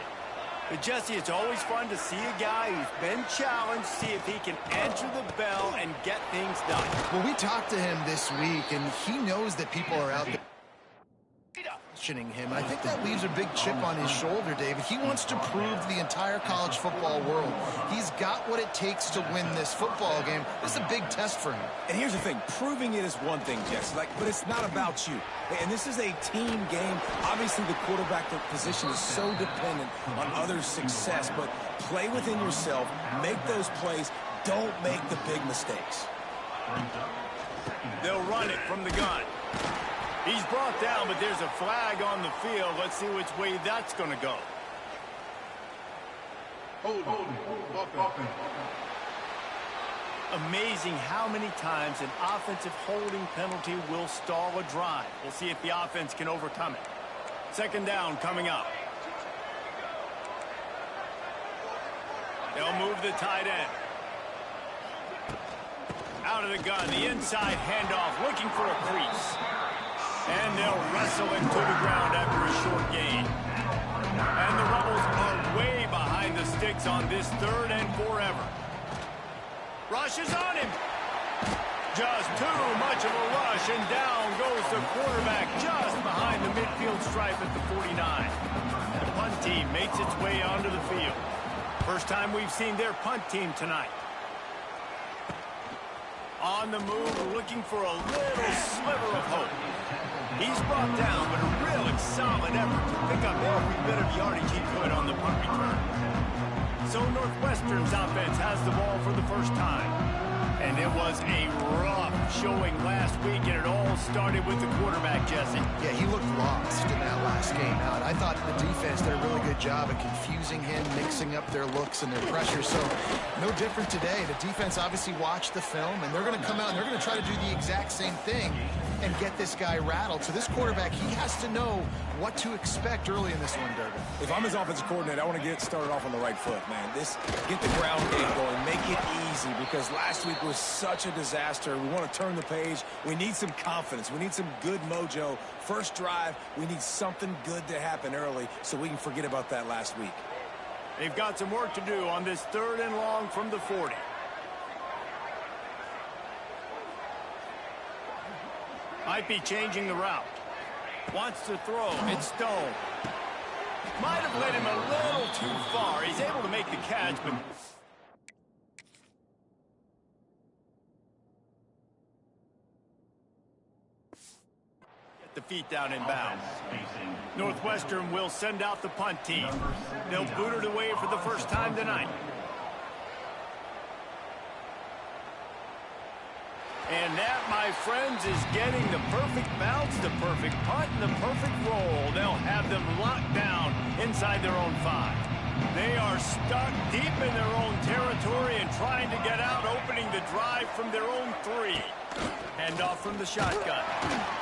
But Jesse, it's always fun to see a guy who's been challenged, see if he can answer the bell and get things done. Well, we talked to him this week, and he knows that people are out there questioning him. I think that leaves a big chip on his shoulder, David. He wants to prove to the entire college football world he's got what it takes to win this football game. This is a big test for him. And here's the thing, proving it is one thing, Jesse, but it's not about you. And this is a team game. Obviously, the quarterback position is so dependent on others' success, but play within yourself, make those plays, don't make the big mistakes. They'll run it from the gun. He's brought down, but there's a flag on the field. Let's see which way that's going to go. Amazing how many times an offensive holding penalty will stall a drive. We'll see if the offense can overcome it. Second down coming up. They'll move the tight end. Out of the gun, the inside handoff, looking for a crease. And they'll wrestle him to the ground after a short gain. And the Rebels are way behind the sticks on this third and forever. Rushes on him. Just too much of a rush, and down goes the quarterback just behind the midfield stripe at the 49. The punt team makes its way onto the field. First time we've seen their punt team tonight. On the move, looking for a little sliver of hope. He's brought down, but a really solid effort to pick up every bit of yardage he could on the punt return. So Northwestern's offense has the ball for the first time. And it was a rough showing last week, and it all started with the quarterback, Jesse. Yeah, he looked lost in that last game out. I thought the defense did a really good job of confusing him, mixing up their looks and their pressure. So no different today. The defense obviously watched the film, and they're going to come out and they're going to try to do the exact same thing and get this guy rattled. So this quarterback, he has to know what to expect early in this one, Durban. If I'm his offensive coordinator, I want to get started off on the right foot, man. Get the ground game going, make it easy, because last week was such a disaster. We want to turn the page. We need some confidence. We need some good mojo. First drive, we need something good to happen early so we can forget about that last week. They've got some work to do on this third and long from the 40. Might be changing the route. Wants to throw. It's Stone. Might have led him a little too far. He's able to make the catch, but... Get the feet down in bounds. Northwestern will send out the punt team. They'll boot it away for the first time tonight. And that, my friends, is getting the perfect bounce, the perfect punt, and the perfect roll. They'll have them locked down inside their own 5. They are stuck deep in their own territory and trying to get out, opening the drive from their own 3. Handoff from the shotgun.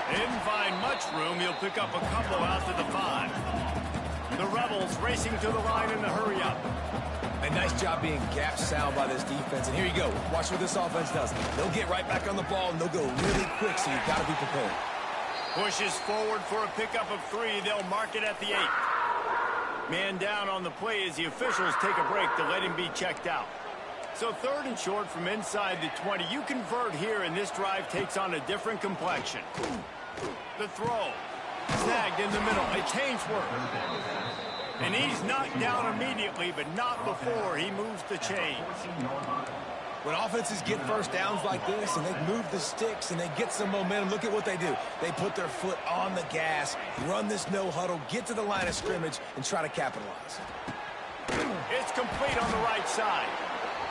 They didn't find much room. He'll pick up a couple out to the 5. The Rebels racing to the line in the hurry-up. A nice job being gap sound by this defense. And here you go. Watch what this offense does. They'll get right back on the ball, and they'll go really quick, so you've got to be prepared. Pushes forward for a pickup of 3. They'll mark it at the 8. Man down on the play as the officials take a break to let him be checked out. So third and short from inside the 20. You convert here, and this drive takes on a different complexion. The throw. Snagged in the middle. A change work. And he's knocked down immediately, but not before he moves the chains. When offenses get first downs like this and they move the sticks and they get some momentum, look at what they do. They put their foot on the gas, run this no huddle, get to the line of scrimmage, and try to capitalize. It's complete on the right side.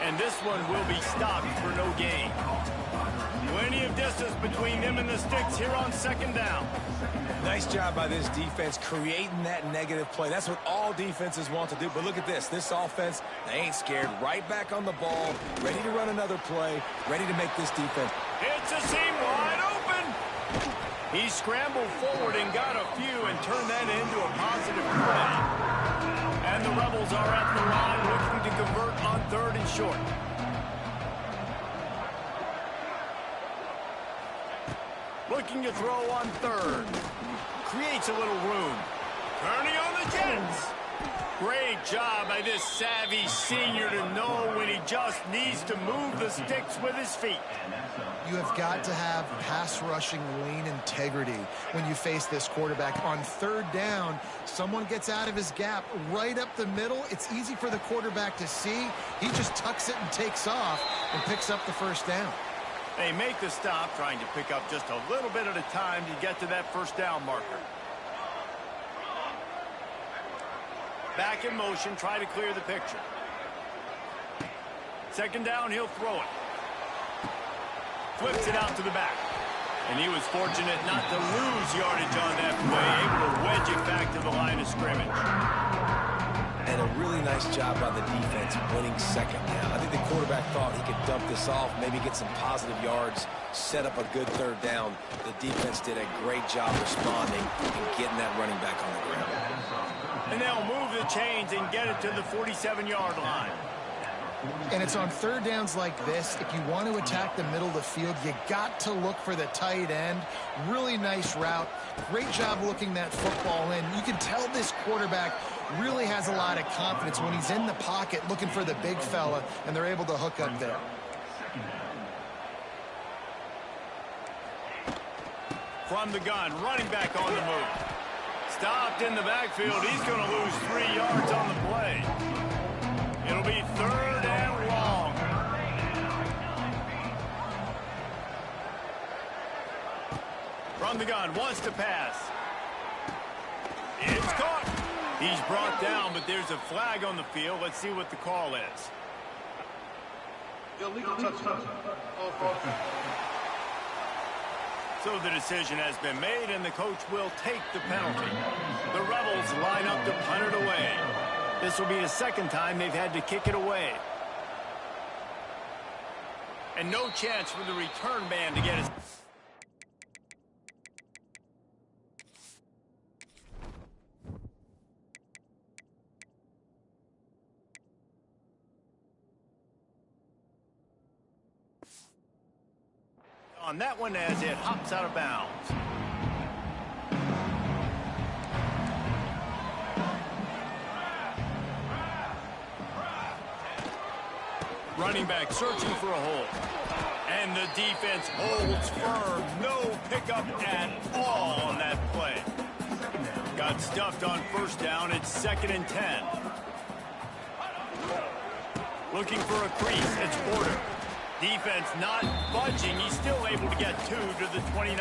And this one will be stopped for no gain. Plenty of distance distance between them and the sticks here on second down. Nice job by this defense creating that negative play. That's what all defenses want to do. But look at this. This offense, they ain't scared. Right back on the ball, ready to run another play, ready to make this defense. It's a seam wide open. He scrambled forward and got a few and turned that into a positive play. And the Rebels are at the line looking to convert on 3rd and short. Looking to throw on 3rd. Creates a little room. Turning on the Jets. Great job by this savvy senior to know when he just needs to move the sticks with his feet. You have got to have pass rushing lane integrity when you face this quarterback. On 3rd down, someone gets out of his gap right up the middle. It's easy for the quarterback to see. He just tucks it and takes off and picks up the 1st down. They make the stop, trying to pick up just a little bit at a time to get to that 1st down marker. Back in motion, try to clear the picture. 2nd down, he'll throw it. Flips it out to the back. And he was fortunate not to lose yardage on that play, able to wedge it back to the line of scrimmage. And a really nice job by the defense winning 2nd down. I think the quarterback thought he could dump this off, maybe get some positive yards, set up a good 3rd down. The defense did a great job responding and getting that running back on the ground. And they'll move the chains and get it to the 47-yard line. And it's on 3rd downs like this. If you want to attack the middle of the field, you got to look for the tight end. Really nice route. Great job looking that football in. You can tell this quarterback really has a lot of confidence when he's in the pocket looking for the big fella, and they're able to hook up there. From the gun, running back on the move. Stopped in the backfield. He's going to lose 3 yards on the play. It'll be 3rd and long. From the gun, wants to pass. It's caught. He's brought down, but there's a flag on the field. Let's see what the call is. Illegal touchdown. So the decision has been made, and the coach will take the penalty. The Rebels line up to punt it away. This will be the 2nd time they've had to kick it away. And no chance for the return man to get his... on that one as it hops out of bounds. Running back searching for a hole. And the defense holds firm. No pickup at all on that play. Got stuffed on 1st down. It's 2nd and 10. Looking for a crease. It's Porter. Defense not budging. He's still able to get 2 to the 29.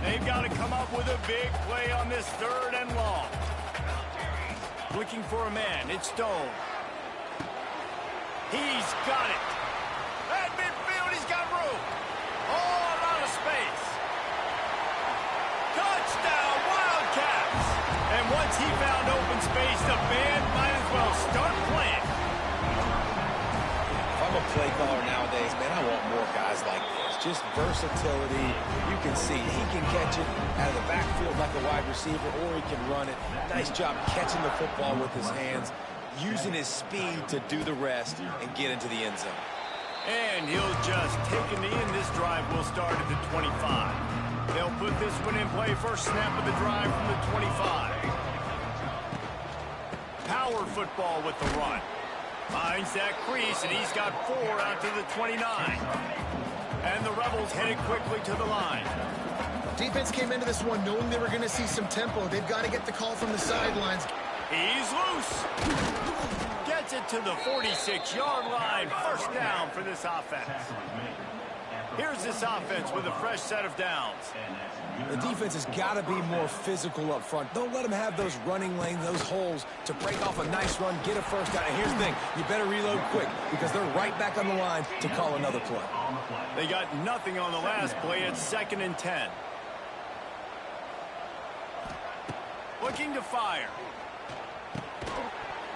They've got to come up with a big play on this 3rd and long. Looking for a man. It's Stone. He's got it. At midfield, he's got room. Oh, a lot of space. Touchdown, Wildcats. And once he found open space, the band might as well start playing. If I'm a play caller nowadays, man, I want more guys like this. Just versatility. You can see he can catch it out of the backfield like a wide receiver, or he can run it. Nice job catching the football with his hands, using his speed to do the rest and get into the end zone. And he'll just take a knee, and this drive will start at the 25. They'll put this one in play. First snap of the drive from the 25. Power football with the run. Finds that crease, and he's got 4 out to the 29. And the Rebels headed quickly to the line. Defense came into this one knowing they were going to see some tempo. They've got to get the call from the sidelines. He's loose. Gets it to the 46-yard line. 1st down for this offense. Here's this offense with a fresh set of downs. The defense has got to be more physical up front. Don't let them have those running lanes, those holes to break off a nice run, get a first down. And here's the thing, you better reload quick because they're right back on the line to call another play. They got nothing on the last play. It's 2nd and 10. Looking to fire.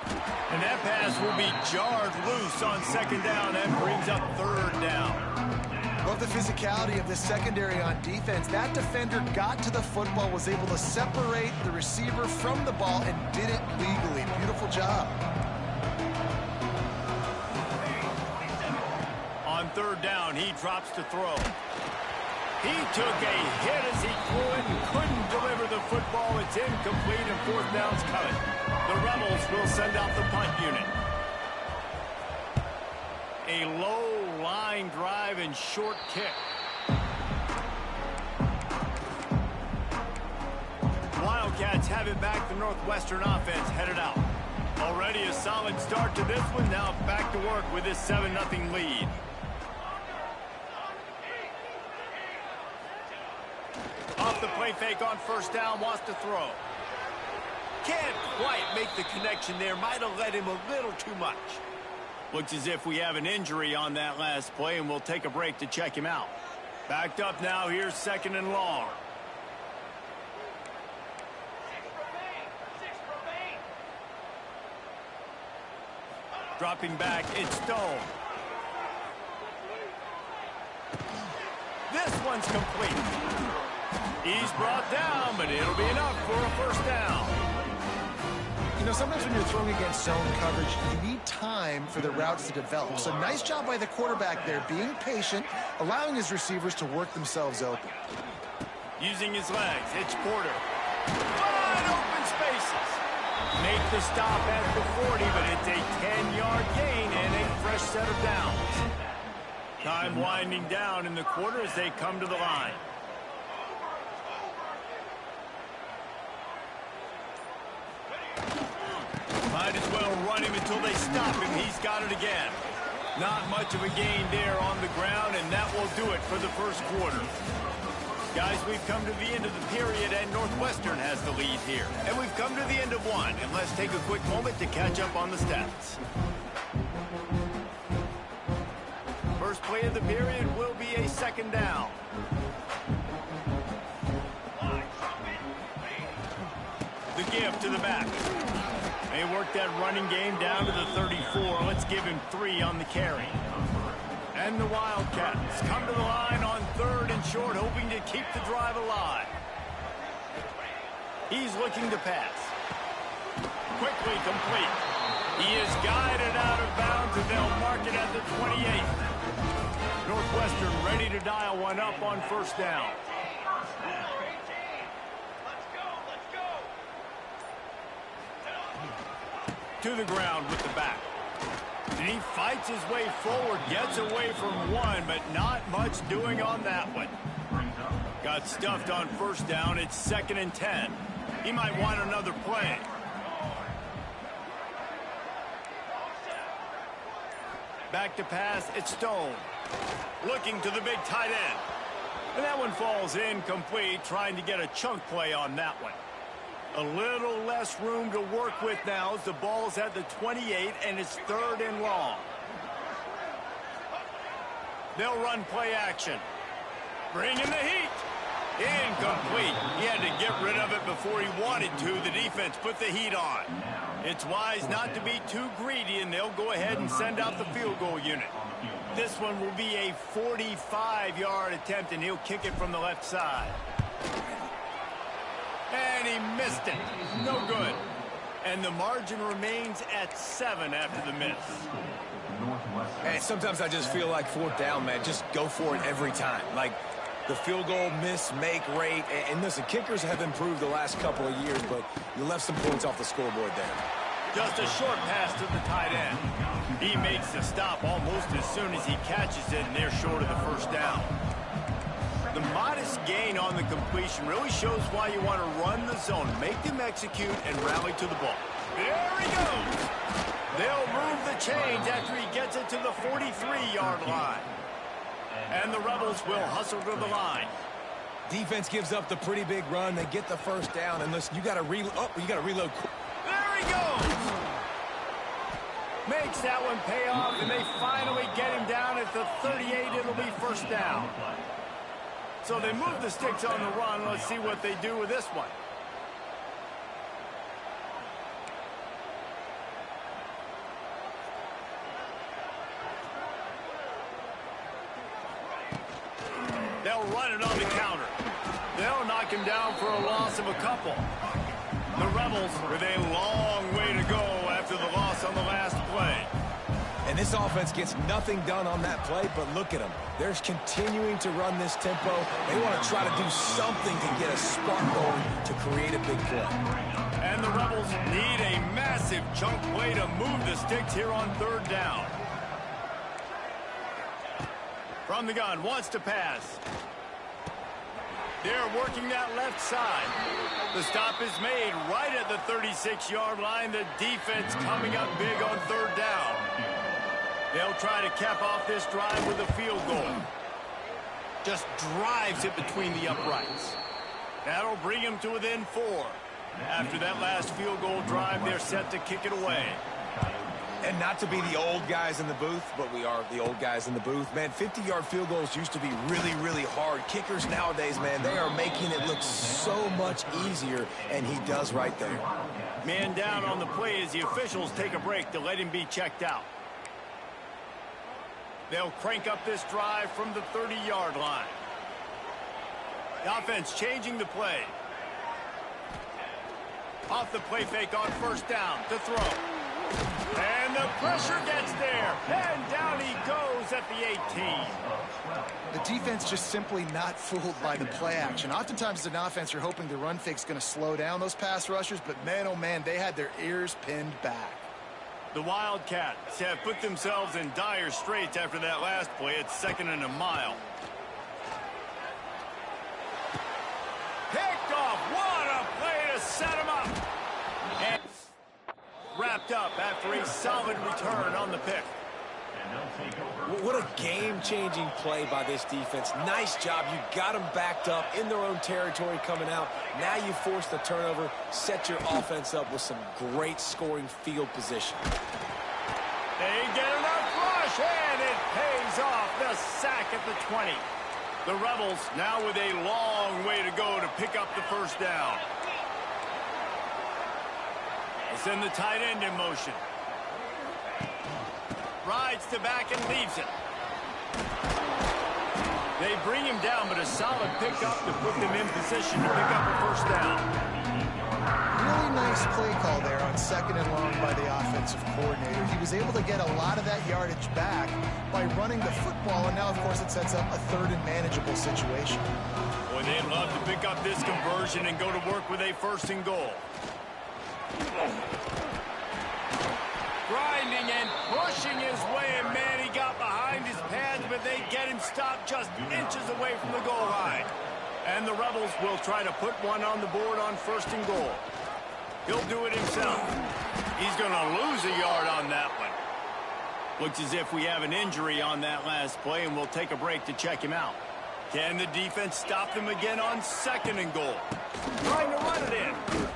And that pass will be jarred loose on 2nd down and brings up 3rd down. Love the physicality of the secondary on defense. That defender got to the football, was able to separate the receiver from the ball, and did it legally. Beautiful job. On 3rd down, he drops to throw. He took a hit as he threw it and couldn't deliver the football. It's incomplete and 4th down's coming. The Rebels will send out the punt unit. A low line drive and short kick. Wildcats have it back. The Northwestern offense headed out. Already a solid start to this one. Now back to work with this 7-0 lead. Off the play fake on 1st down. Wants to throw. Can't quite make the connection there. Might have led him a little too much. Looks as if we have an injury on that last play, and we'll take a break to check him out. Backed up now. Here's 2nd and long. Dropping back, it's Stone. This one's complete. He's brought down, but it'll be enough for a 1st down. You know, sometimes when you're throwing against zone coverage, you need time for the routes to develop. So nice job by the quarterback there, being patient, allowing his receivers to work themselves open. Using his legs, it's Porter. Wide open spaces. Make the stop at the 40, but it's a 10-yard gain and a fresh set of downs. Time winding down in the quarter as they come to the line. Might as well run him until they stop him. He's got it again. Not much of a gain there on the ground, and that will do it for the 1st quarter. Guys, we've come to the end of the period, and Northwestern has the lead here. And we've come to the end of one, and let's take a quick moment to catch up on the stats. First play of the period will be a 2nd down. The give to the back. They work that running game down to the 34. Let's give him 3 on the carry. And the Wildcats come to the line on 3rd and short, hoping to keep the drive alive. He's looking to pass. Quickly complete. He is guided out of bounds, and they'll mark it at the 28. Northwestern ready to dial one up on 1st down. To the ground with the back. And he fights his way forward, gets away from one, but not much doing on that one. Got stuffed on 1st down. It's 2nd and 10. He might want another play. Back to pass, it's Stone. Looking to the big tight end. And that one falls incomplete, trying to get a chunk play on that one. A little less room to work with now as the ball's at the 28 and it's 3rd and long. They'll run play action. Bringing the heat. Incomplete. He had to get rid of it before he wanted to. The defense put the heat on. It's wise not to be too greedy, and they'll go ahead and send out the field goal unit. This one will be a 45-yard attempt, and he'll kick it from the left side. And he missed it. No good. And the margin remains at 7 after the miss. Hey, sometimes I just feel like 4th down, man. Just go for it every time. Like the field goal miss-make rate. And listen, kickers have improved the last couple of years, but you left some points off the scoreboard there. Just a short pass to the tight end. He makes the stop almost as soon as he catches it, and they're short of the 1st down. The modest gain on the completion really shows why you want to run the zone, make them execute, and rally to the ball. There he goes. They'll move the chains after he gets it to the 43-yard line. And the Rebels will hustle to the line. Defense gives up the pretty big run. They get the first down. And listen, you got to reload. Oh, you got to reload. There he goes. Makes that one pay off, and they finally get him down at the 38. It'll be first down. So they move the sticks on the run. Let's see what they do with this one. They'll run it on the counter. They'll knock him down for a loss of a couple. The Rebels with a long way to go after the loss on the last play. And this offense gets nothing done on that play, but look at them. They're continuing to run this tempo. They want to try to do something to get a spark going to create a big play. And the Rebels need a massive chunk play to move the sticks here on third down. From the gun, wants to pass. They're working that left side. The stop is made right at the 36-yard line. The defense coming up big on third down. They'll try to cap off this drive with a field goal. Just drives it between the uprights. That'll bring them to within 4. After that last field goal drive, they're set to kick it away. And not to be the old guys in the booth, but we are the old guys in the booth. Man, 50-yard field goals used to be really, really hard. Kickers nowadays, man, they are making it look so much easier, and he does right there. Man down on the play as the officials take a break to let him be checked out. They'll crank up this drive from the 30-yard line. The offense changing the play. Off the play fake on first down to throw. And the pressure gets there. And down he goes at the 18. The defense just simply not fooled by the play action. Oftentimes as an offense, you're hoping the run fake's going to slow down those pass rushers, but man, oh man, they had their ears pinned back. The Wildcats have put themselves in dire straits after that last play. It's 2nd and a mile. Picked off. What a play to set him up. And wrapped up after a solid return on the pick. What a game-changing play by this defense. Nice job. You got them backed up in their own territory coming out. Now you force the turnover, set your offense up with some great scoring field position. They get enough rush, and it pays off. The sack at the 20. The Rebels now with a long way to go to pick up the first down. They send the tight end in motion. Rides to back and leaves it. They bring him down, but a solid pickup to put them in position to pick up a first down. Really nice play call there on 2nd and long by the offensive coordinator. He was able to get a lot of that yardage back by running the football, and now, of course, it sets up a 3rd and manageable situation. Boy, they'd love to pick up this conversion and go to work with a 1st and goal. Grinding and pushing his way, and man, he got behind his pads, but they get him stopped just inches away from the goal line. And the Rebels will try to put one on the board on 1st and goal. He'll do it himself. He's going to lose a yard on that one. Looks as if we have an injury on that last play, and we'll take a break to check him out. Can the defense stop them again on 2nd and goal? Trying to run it in.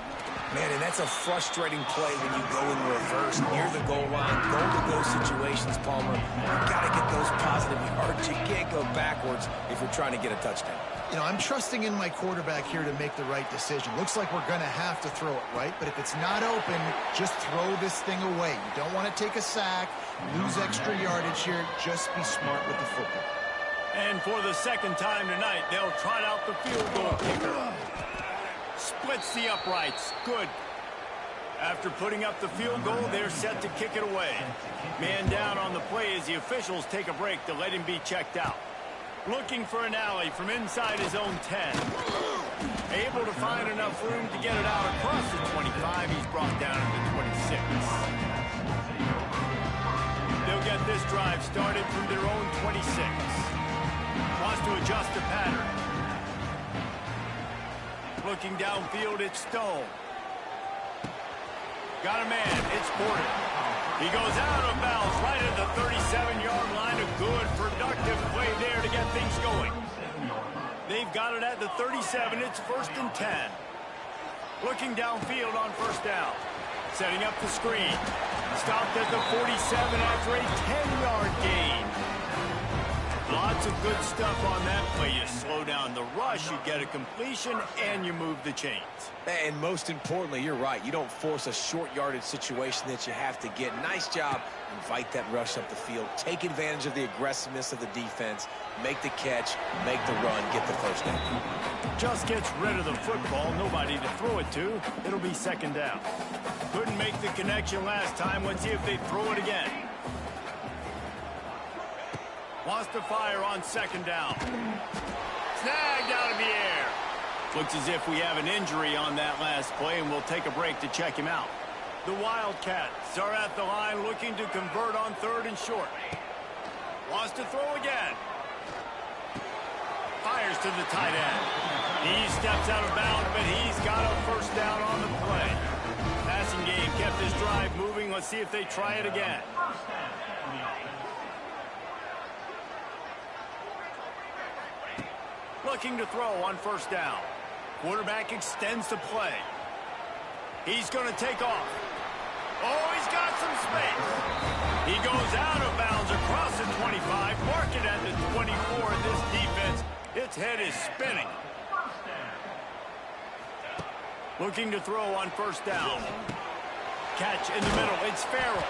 Man, and that's a frustrating play when you go in reverse near the goal line. Goal-to-go situations, Palmer. You've got to get those positive yards. You can't go backwards if you're trying to get a touchdown. You know, I'm trusting in my quarterback here to make the right decision. Looks like we're going to have to throw it, right? But if it's not open, just throw this thing away. You don't want to take a sack, lose extra yardage here. Just be smart with the football. And for the 2nd time tonight, they'll trot out the field goal kicker. Splits the uprights. Good. After putting up the field goal, they're set to kick it away. Man down on the play as the officials take a break to let him be checked out. Looking for an alley from inside his own 10. Able to find enough room to get it out across the 25. He's brought down at the 26. They'll get this drive started from their own 26. Wants to adjust the pattern. Looking downfield, it's Stone. Got a man, it's Porter. He goes out of bounds right at the 37-yard line. A good, productive play there to get things going. They've got it at the 37. It's 1st and 10. Looking downfield on 1st down. Setting up the screen. Stopped at the 47 after a 10-yard gain. Lots of good stuff on that play. You slow down the rush, you get a completion, and you move the chains. And most importantly, you're right. You don't force a short yardage situation that you have to get. Nice job. Invite that rush up the field. Take advantage of the aggressiveness of the defense. Make the catch, make the run, get the first down. Just gets rid of the football. Nobody to throw it to. It'll be 2nd down. Couldn't make the connection last time. Let's see if they throw it again. Wants to fire on 2nd down. Snagged out of the air. Looks as if we have an injury on that last play, and we'll take a break to check him out. The Wildcats are at the line looking to convert on 3rd and short. Wants to throw again. Fires to the tight end. He steps out of bounds, but he's got a 1st down on the play. Passing game kept his drive moving. Let's see if they try it again. Looking to throw on 1st down. Quarterback extends the play. He's going to take off. Oh, he's got some space. He goes out of bounds across the 25. Mark it at the 24. This defense, its head is spinning. Looking to throw on 1st down. Catch in the middle. It's Farrell.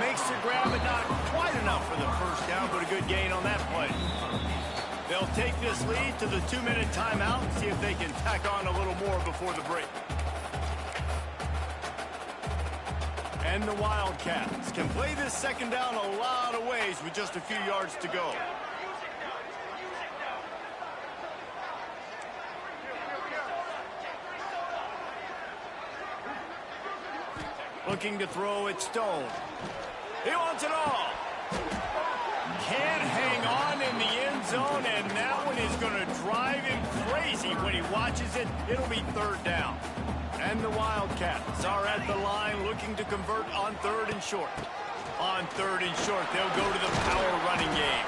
Makes the grab, but not quite enough for the 1st down, but a good gain on that play. They'll take this lead to the 2-minute timeout and see if they can tack on a little more before the break. And the Wildcats can play this 2nd down a lot of ways with just a few yards to go. Looking to throw it, Stone. He wants it all. Can't hang on in the end zone, and that one is going to drive him crazy when he watches it. It'll be 3rd down. And the Wildcats are at the line looking to convert on 3rd and short. On 3rd and short, they'll go to the power running game.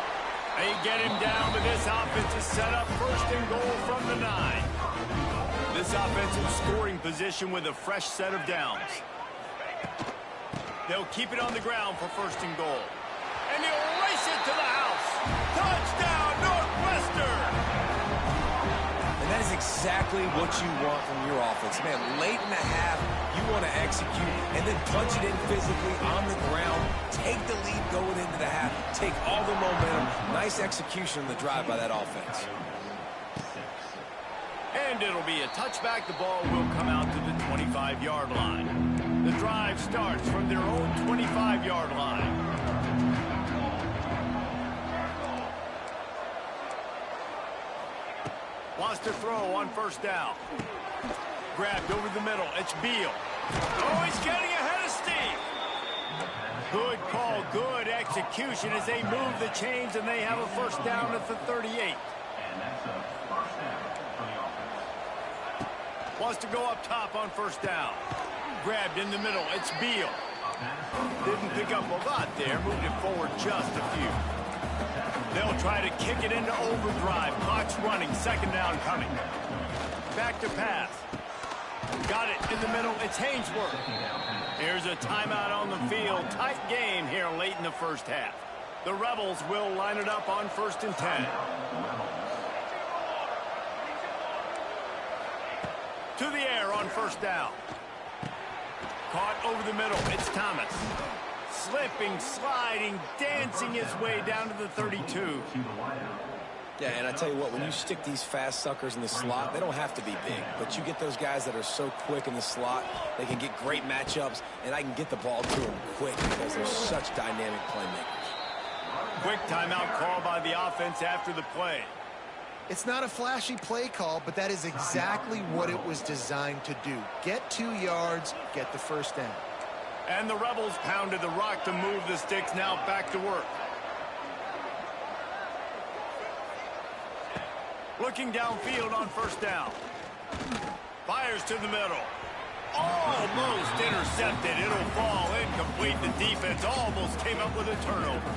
They get him down, but this offense is set up 1st and goal from the 9. This offensive scoring position with a fresh set of downs. They'll keep it on the ground for 1st and goal. And he'll race it to the house. Touchdown, Northwestern! And that is exactly what you want from your offense. Man, late in the half, you want to execute and then punch it in physically on the ground. Take the lead going into the half. Take all the momentum. Nice execution on the drive by that offense. And it'll be a touchback. The ball will come out to the 25-yard line. The drive starts from their own 25-yard line. Wants to throw on 1st down. Grabbed over the middle. It's Beal. Oh, he's getting ahead of steam. Good call, good execution as they move the chains, and they have a 1st down at the 38. And that's a 1st down for the offense. Wants to go up top on 1st down. Grabbed in the middle. It's Beal. Didn't pick up a lot there. Moved it forward just a few. They'll try to kick it into overdrive. Clock's running. 2nd down coming. Back to pass. Got it in the middle. It's Hainsworth. Here's a timeout on the field. Tight game here late in the 1st half. The Rebels will line it up on 1st and 10. To the air on 1st down. Caught over the middle. It's Thomas. Slipping, sliding, dancing his way down to the 32. Yeah, and I tell you what, when you stick these fast suckers in the slot, they don't have to be big. But you get those guys that are so quick in the slot, they can get great matchups, and I can get the ball to them quick because they're such dynamic playmakers. Quick timeout call by the offense after the play. It's not a flashy play call, but that is exactly what it was designed to do. Get 2 yards, get the 1st down. And the Rebels pounded the rock to move the sticks. Now back to work. Looking downfield on 1st down. Fires to the middle. Almost intercepted. It'll fall incomplete. The defense almost came up with a turnover.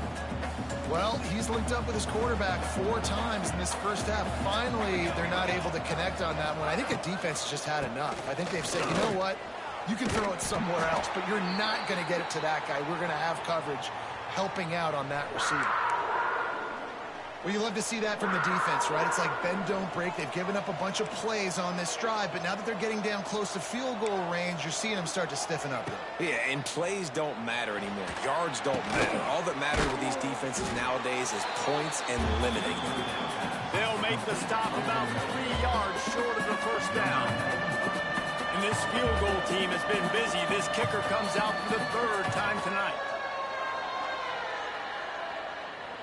Well, he's linked up with his quarterback 4 times in this first half. Finally, they're not able to connect on that one. I think the defense has just had enough. I think they've said, you know what? You can throw it somewhere else, but you're not going to get it to that guy. We're going to have coverage helping out on that receiver. Well, you love to see that from the defense, right? It's like bend, don't break. They've given up a bunch of plays on this drive, but now that they're getting down close to field goal range, you're seeing them start to stiffen up there. Yeah, and plays don't matter anymore. Yards don't matter. All that matters with these defenses nowadays is points and limiting them. They'll make the stop about 3 yards short of the first down. And this field goal team has been busy. This kicker comes out for the 3rd time tonight.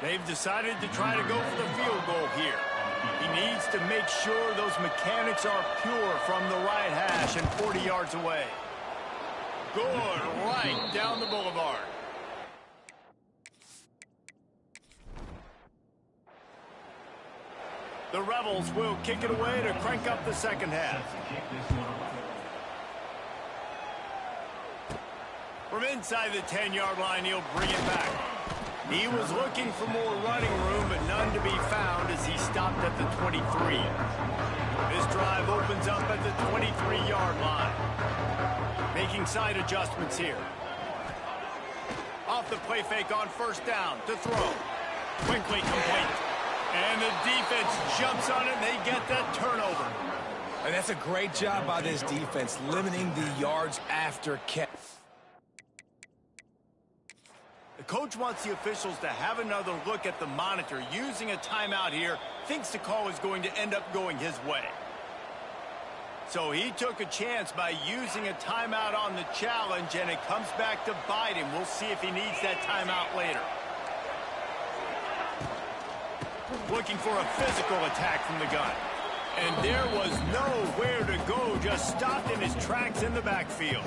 They've decided to try to go for the field goal here. He needs to make sure those mechanics are pure from the right hash and 40 yards away. Good, right down the boulevard. The Rebels will kick it away to crank up the second half. From inside the 10-yard line, he'll bring it back. He was looking for more running room, but none to be found as he stopped at the 23. This drive opens up at the 23-yard line. Making side adjustments here. Off the play fake on first down to throw. Quickly complete. And the defense jumps on it, and they get that turnover. And that's a great job by this defense, limiting the yards after catch. The coach wants the officials to have another look at the monitor. Using a timeout here, thinks the call is going to end up going his way. So he took a chance by using a timeout on the challenge, and it comes back to bite him. We'll see if he needs that timeout later. Looking for a physical attack from the gun. And there was nowhere to go, just stopped in his tracks in the backfield.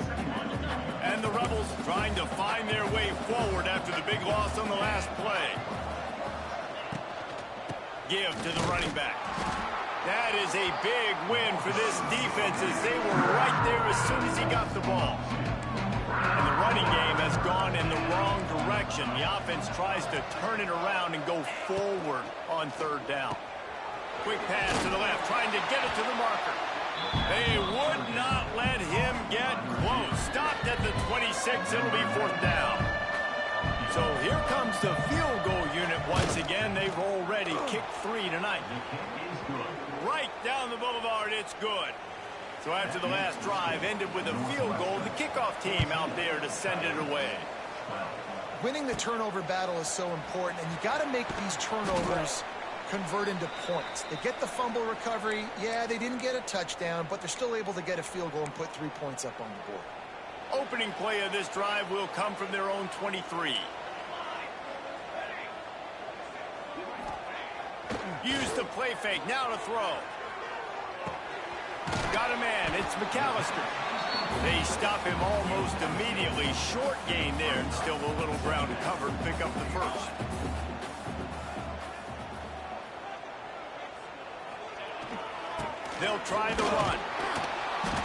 And the Rebels trying to find their way forward after the big loss on the last play. Give to the running back. That is a big win for this defense as they were right there as soon as he got the ball. And the running game has gone in the wrong direction. The offense tries to turn it around and go forward on 3rd down. Quick pass to the left, trying to get it to the marker. They would not let him get close. Stopped at the 26. It'll be 4th down. So here comes the field goal unit once again. They've already kicked 3 tonight. Right down the boulevard, it's good. So after the last drive ended with a field goal, the kickoff team out there to send it away. Winning the turnover battle is so important, and you got to make these turnovers convert into points. They get the fumble recovery. Yeah, they didn't get a touchdown, but they're still able to get a field goal and put 3 points up on the board. Opening play of this drive will come from their own 23. Use the play fake, now to throw. Got a man, it's McAllister. They stop him almost immediately. Short gain there, and still a little ground covered. Pick up the first. They'll try the run.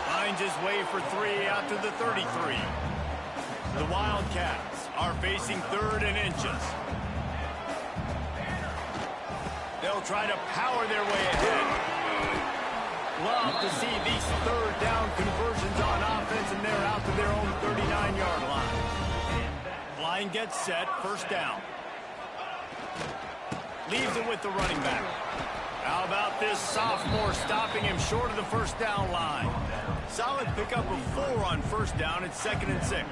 Finds his way for 3 out to the 33. The Wildcats are facing 3rd and inches. They'll try to power their way ahead. Love to see these 3rd down conversions on offense, and they're out to their own 39-yard line. Line gets set, 1st down. Leaves it with the running back. How about this sophomore stopping him short of the 1st down line? Solid pickup of 4 on 1st down. It's 2nd and 6.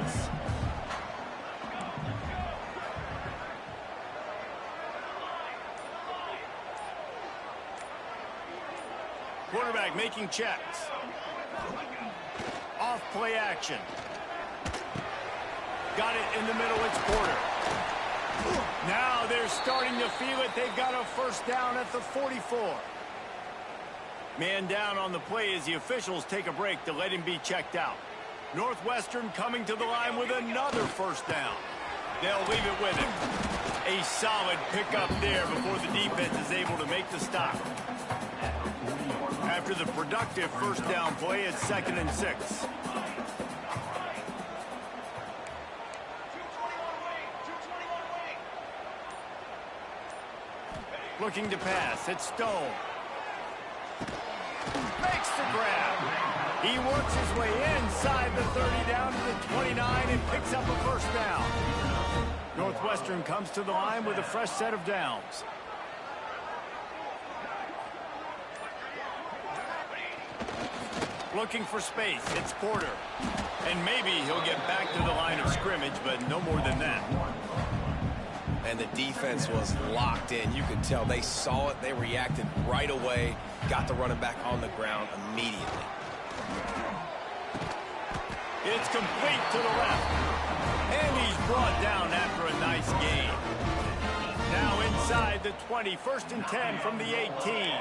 Quarterback making checks. Off play action. Got it in the middle, it's Porter. Now they're starting to feel it. They've got a 1st down at the 44. Man down on the play as the officials take a break to let him be checked out. Northwestern coming to the line with another 1st down. They'll leave it with him. A solid pickup there before the defense is able to make the stop. After the productive 1st down play, it's 2nd and 6. Looking to pass. It's Stone. Makes the grab. He works his way inside the 30 down to the 29 and picks up a first down. Northwestern comes to the line with a fresh set of downs. Looking for space. It's Porter. And maybe he'll get back to the line of scrimmage, but no more than that. And the defense was locked in. You could tell they saw it. They reacted right away. Got the running back on the ground immediately. It's complete to the left. And he's brought down after a nice gain. Now inside the 20. First and 10 from the 18.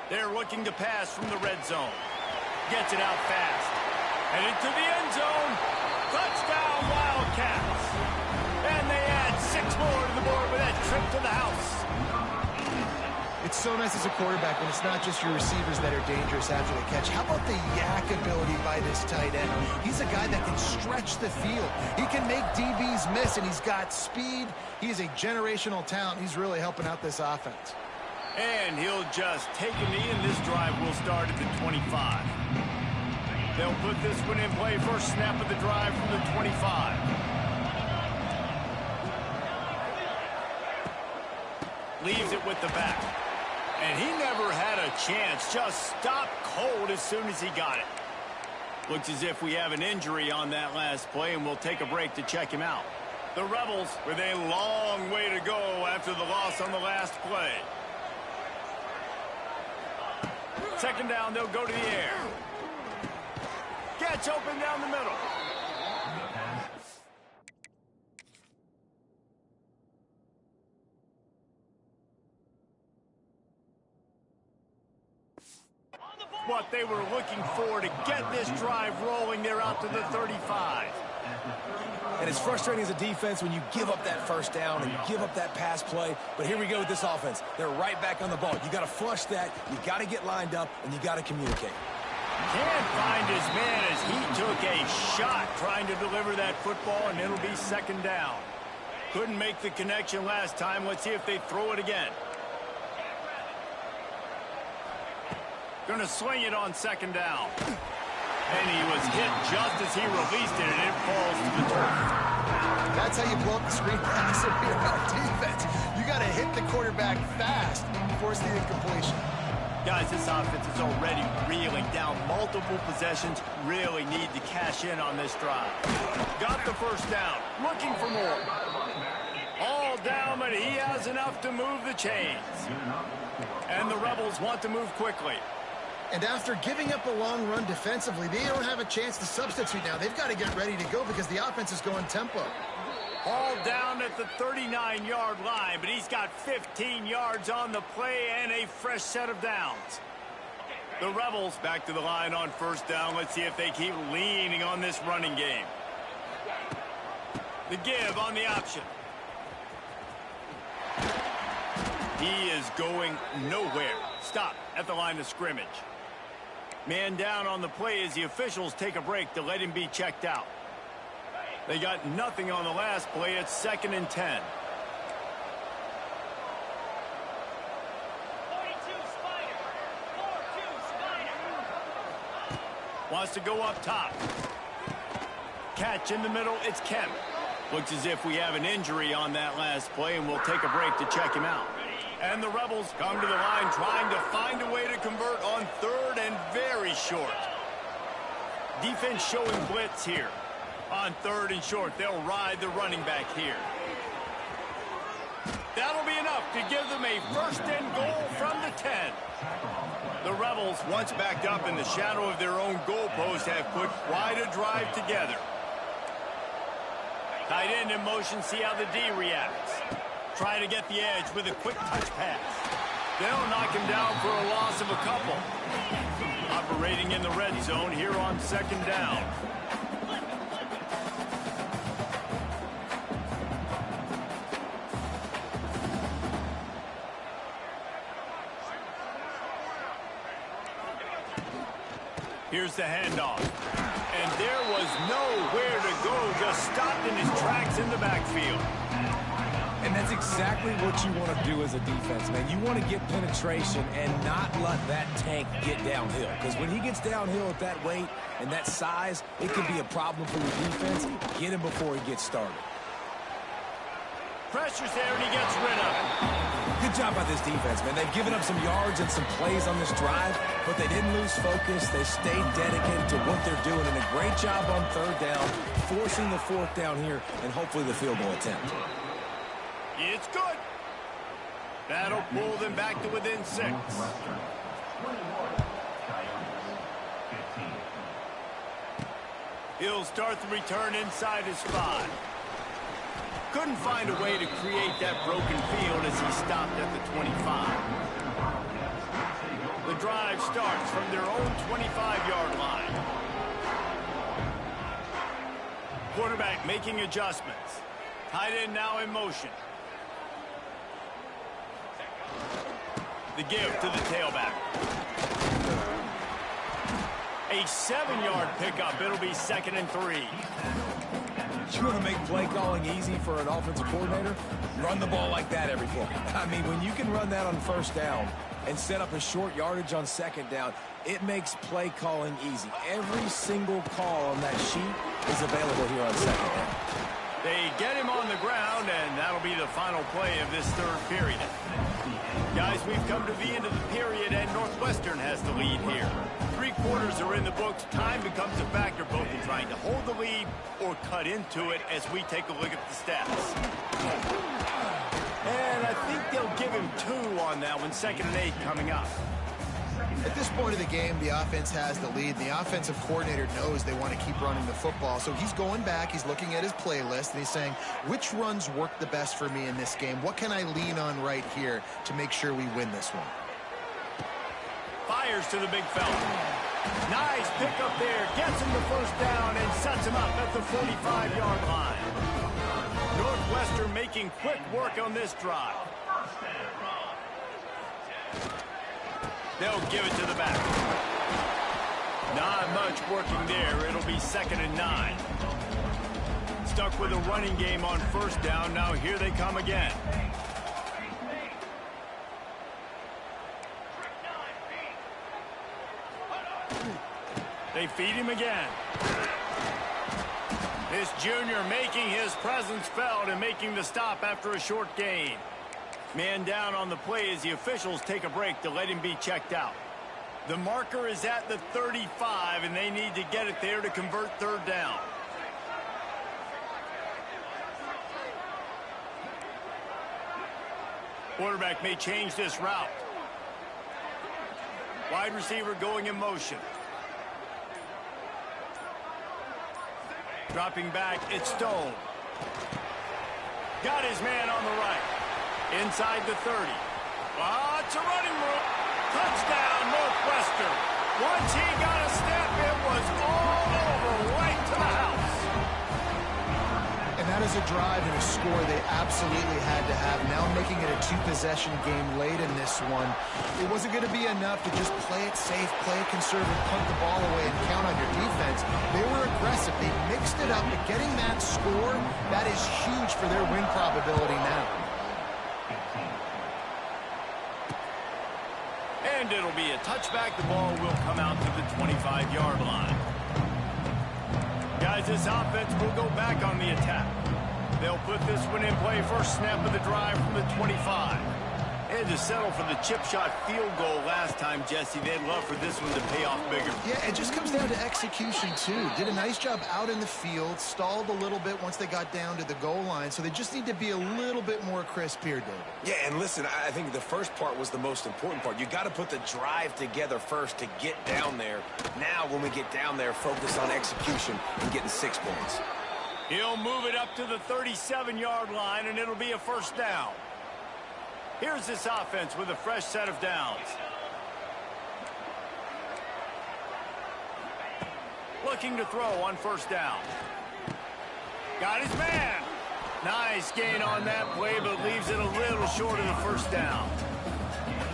They're looking to pass from the red zone. Gets it out fast. And into the end zone. Touchdown, Wildcats. And they add 6 more to the board with that trip to the house. It's so nice as a quarterback when it's not just your receivers that are dangerous after the catch. How about the yak ability by this tight end? He's a guy that can stretch the field. He can make DBs miss, and he's got speed. He's a generational talent. He's really helping out this offense. And he'll just take a knee, and this drive will start at the 25. They'll put this one in play. First snap of the drive from the 25. Leaves it with the back. And he never had a chance. Just stopped cold as soon as he got it. Looks as if we have an injury on that last play, and we'll take a break to check him out. The Rebels with a long way to go after the loss on the last play. Second down, they'll go to the air. Catch open down the middle. What they were looking for to get this drive rolling. They're out to the 35. And it's frustrating as a defense when you give up that first down and you give up that pass play. But here we go with this offense. They're right back on the ball. You got to flush that. You got to get lined up, and you got to communicate. Can't find his man as he took a shot trying to deliver that football, and it'll be second down. Couldn't make the connection last time. Let's see if they throw it again. Going to swing it on second down. And he was hit just as he released it, and it falls to the turf. That's how you blow up the screen pass if you're on defense. You got to hit the quarterback fast and force the incompletion. Guys, this offense is already reeling down multiple possessions. Really need to cash in on this drive. Got the first down. Looking for more. All down, but he has enough to move the chains. And the Rebels want to move quickly. And after giving up a long run defensively, they don't have a chance to substitute now. They've got to get ready to go because the offense is going tempo. All down at the 39-yard line, but he's got 15 yards on the play and a fresh set of downs. The Rebels back to the line on first down. Let's see if they keep leaning on this running game. The give on the option. He is going nowhere. Stop at the line of scrimmage. Man down on the play as the officials take a break to let him be checked out. They got nothing on the last play. It's second and 10. 42 Spider. 4-2 Spider. Wants to go up top. Catch in the middle. It's Kemp. Looks as if we have an injury on that last play, and we'll take a break to check him out. And the Rebels come to the line trying to find a way to convert on third and very short. Defense showing blitz here. On third and short, they'll ride the running back here. That'll be enough to give them a first and goal from the 10. The Rebels, once backed up in the shadow of their own goalpost, have put quite a drive together. Tight end in motion, see how the D reacts. Trying to get the edge with a quick touch pass. They'll knock him down for a loss of a couple. Operating in the red zone here on second down. Here's the handoff. And there was nowhere to go, just stopped in his tracks in the backfield. And that's exactly what you want to do as a defense, man. You want to get penetration and not let that tank get downhill. Because when he gets downhill at that weight and that size, it could be a problem for your defense. Get him before he gets started. Pressure's there, and he gets rid of it. Good job by this defense, man. They've given up some yards and some plays on this drive, but they didn't lose focus. They stayed dedicated to what they're doing, and a great job on third down, forcing the fourth down here, and hopefully the field goal attempt. It's good. That'll pull them back to within 6. Northwestern 21, Coyotes 15. He'll start the return inside his 5. Couldn't find a way to create that broken field as he stopped at the 25. The drive starts from their own 25-yard line. Quarterback making adjustments. Tight end now in motion. The give to the tailback. A 7-yard pickup. It'll be 2nd and 3. You want to make play calling easy for an offensive coordinator? Run the ball like that every play. I mean, when you can run that on first down and set up a short yardage on second down, it makes play calling easy. Every single call on that sheet is available here on second down. They get him on the ground, and that'll be the final play of this third period. Guys, we've come to the end of the period, and Northwestern has the lead here. 3 quarters are in the books. Time becomes a factor both in trying to hold the lead or cut into it as we take a look at the stats. And I think they'll give him 2 on that one, 2nd and 8 coming up. At this point of the game, the offense has the lead. The offensive coordinator knows they want to keep running the football. So he's going back, he's looking at his playlist, and he's saying, which runs work the best for me in this game? What can I lean on right here to make sure we win this one? Fires to the big fella. Nice pick up there. Gets him the first down and sets him up at the 45-yard line. Northwestern making quick work on this drive. They'll give it to the back. Not much working there. It'll be 2nd and 9. Stuck with a running game on first down. Now here they come again. They feed him again. This junior making his presence felt and making the stop after a short gain. Man down on the play as the officials take a break to let him be checked out. The marker is at the 35, and they need to get it there to convert third down. Quarterback may change this route. Wide receiver going in motion. Dropping back, it's Stone. Got his man on the right. Inside the 30. It's a running route. Touchdown, Northwestern. Once he got a step, it was all over, right to the house. And that is a drive and a score they absolutely had to have. Now making it a 2-possession game late in this one. It wasn't going to be enough to just play it safe, play it conservative, punt the ball away, and count on your defense. They were aggressive. They mixed it up. But getting that score, that is huge for their win probability now. And it'll be a touchback. The ball will come out to the 25-yard line. Guys, this offense will go back on the attack. They'll put this one in play. First snap of the drive from the 25. And to settle for the chip shot field goal last time, Jesse, they'd love for this one to pay off bigger. Yeah, it just comes down to execution, too. Did a nice job out in the field, stalled a little bit once they got down to the goal line, so they just need to be a little bit more crisp here, David. Yeah, and listen, I think the first part was the most important part. You got to put the drive together first to get down there. Now, when we get down there, focus on execution and getting 6 points. He'll move it up to the 37-yard line, and it'll be a first down. Here's this offense with a fresh set of downs. Looking to throw on first down. Got his man. Nice gain on that play, but leaves it a little short of the first down.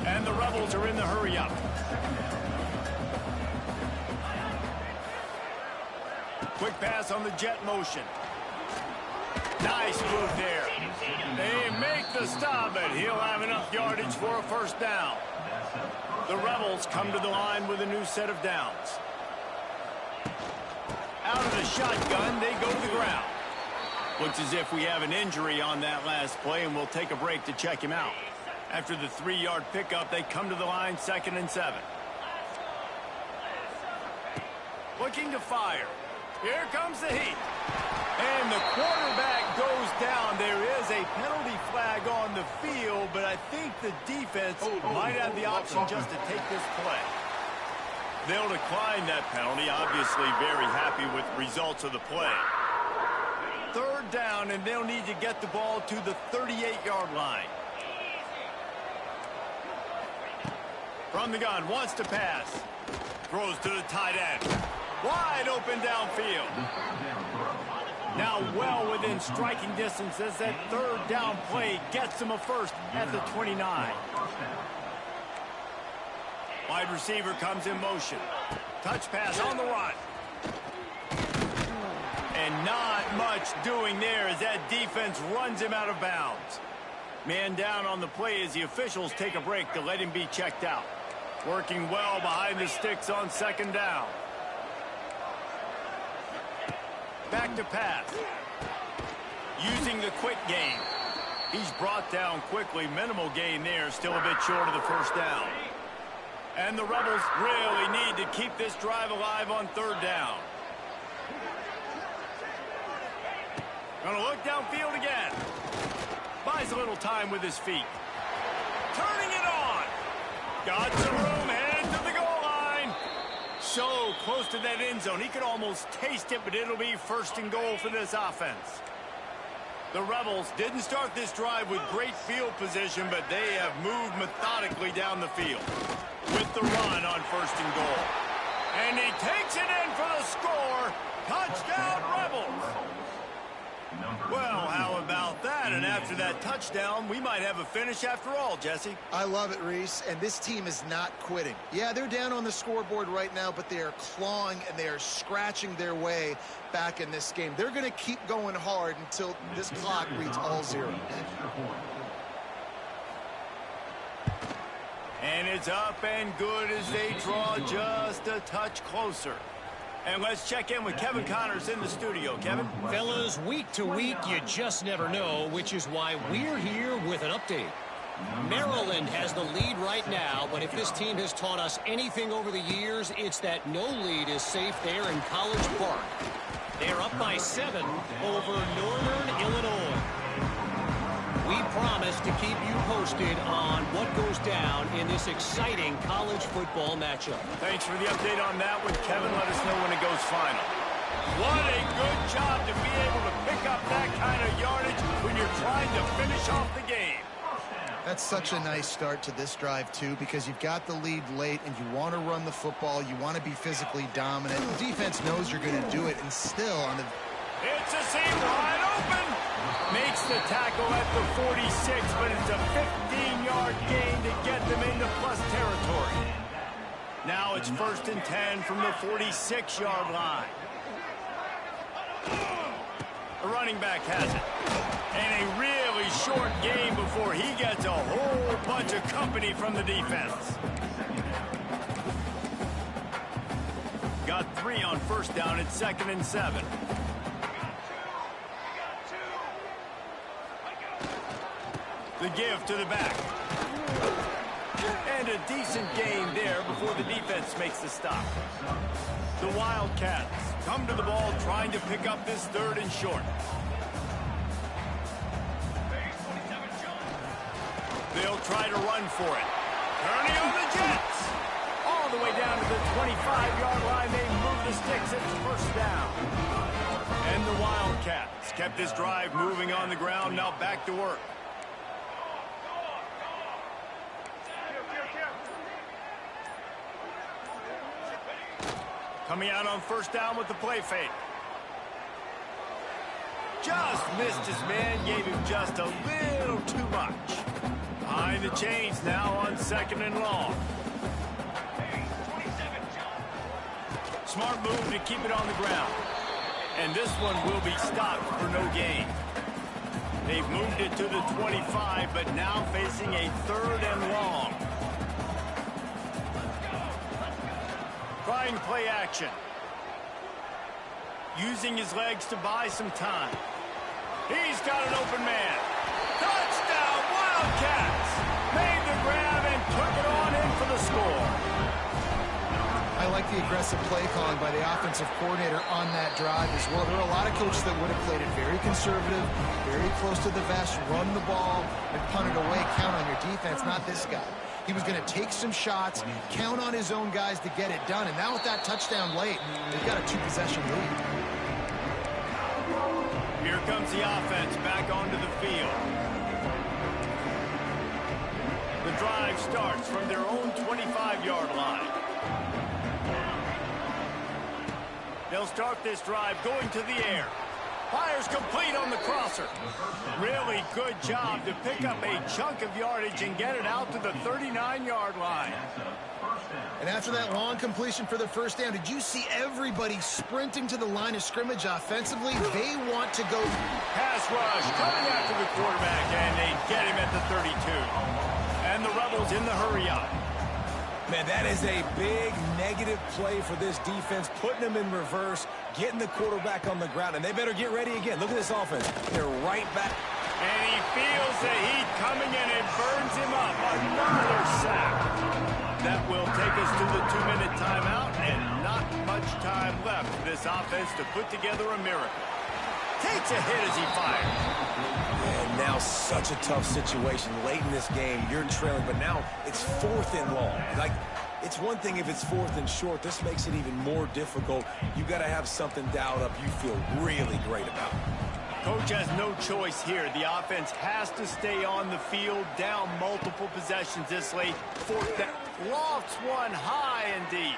And the Rebels are in the hurry-up. Quick pass on the jet motion. Nice move there. They make the stop, and he'll have enough yardage for a first down. The Rebels come to the line with a new set of downs. Out of the shotgun, they go to the ground. Looks as if we have an injury on that last play, and we'll take a break to check him out. After the 3-yard pickup, they come to the line 2nd and 7. Looking to fire. Here comes the heat. And the quarterback goes down. There is a penalty flag on the field, but I think the defense might have the option just to take this play. They'll decline that penalty. Obviously very happy with the results of the play. 3rd down, and they'll need to get the ball to the 38-yard line. From the gun, wants to pass. Throws to the tight end. Wide open downfield. Now well within striking distance as that 3rd down play gets him a first at the 29. Wide receiver comes in motion. Touch pass on the run. And not much doing there as that defense runs him out of bounds. Man down on the play as the officials take a break to let him be checked out. Working well behind the sticks on 2nd down. Back to pass. Using the quick game. He's brought down quickly. Minimal gain there. Still a bit short of the first down. And the Rebels really need to keep this drive alive on 3rd down. Gonna look downfield again. Buys a little time with his feet. Turning it on. Got some room, headed to the goal line. So close to that end zone. He could almost taste it, but it'll be 1st and goal for this offense. The Rebels didn't start this drive with great field position, but they have moved methodically down the field. With the run on 1st and goal. And he takes it in for the score. Touchdown, Rebels. Well, how about that? And after that touchdown, we might have a finish after all, Jesse. I love it, Reese, and this team is not quitting. Yeah, they're down on the scoreboard right now, but they are clawing and they are scratching their way back in this game. They're going to keep going hard until this clock reads all zeros. And it's up and good as they draw just a touch closer. And let's check in with Kevin Connors in the studio. Kevin? Fellas, week to week, you just never know, which is why we're here with an update. Maryland has the lead right now, but if this team has taught us anything over the years, it's that no lead is safe there in College Park. They're up by 7 over Northern Illinois. We promise to keep you posted on what goes down in this exciting college football matchup. Thanks for the update on that one, Kevin. Let us know when it goes final. What a good job to be able to pick up that kind of yardage when you're trying to finish off the game. That's such a nice start to this drive, too, because you've got the lead late and you want to run the football. You want to be physically dominant. The defense knows you're going to do it, and still on the... It's a seam wide open. Makes the tackle at the 46, but it's a 15-yard gain to get them into plus territory. Now it's 1st and 10 from the 46-yard line. The running back has it. And a really short game before he gets a whole bunch of company from the defense. Got 3 on 1st down at 2nd and 7. The give to the back. And a decent gain there before the defense makes the stop. The Wildcats come to the ball trying to pick up this 3rd and short. They'll try to run for it. Turning on the Jets. All the way down to the 25-yard line. They move the sticks. It's 1st down. And the Wildcats kept this drive moving on the ground. Now back to work. Coming out on 1st down with the play fake. Just missed his man, gave him just a little too much. Behind the chains now on 2nd and long. Smart move to keep it on the ground. And this one will be stopped for no gain. They've moved it to the 25, but now facing a 3rd and long. Trying play action. Using his legs to buy some time. He's got an open man. Touchdown, Wildcats! Made the grab and took it on in for the score. I like the aggressive play calling by the offensive coordinator on that drive as well. There are a lot of coaches that would have played it very conservative, very close to the vest, run the ball, and punt it away, count on your defense, not this guy. He was going to take some shots, count on his own guys to get it done, and now with that touchdown late, they've got a 2-possession lead. Here comes the offense back onto the field. The drive starts from their own 25-yard line. They'll start this drive going to the air. Fires complete on the crosser. Really good job to pick up a chunk of yardage and get it out to the 39-yard line. And after that long completion for the first down, did you see everybody sprinting to the line of scrimmage offensively? They want to go. Pass rush coming after the quarterback, and they get him at the 32. And the Rebels in the hurry-up. Man, that is a big negative play for this defense, putting them in reverse, getting the quarterback on the ground, and they better get ready again. Look at this offense. They're right back. And he feels the heat coming in and burns him up. Another sack. That will take us to the 2-minute timeout, and not much time left for this offense to put together a miracle. Takes a hit as he fires. And now such a tough situation. Late in this game, you're trailing, but now it's 4th and long. Like, it's one thing if it's 4th and short. This makes it even more difficult. You got to have something dialed up you feel really great about. Coach has no choice here. The offense has to stay on the field, down multiple possessions this late. 4th down. Lofts one high and deep.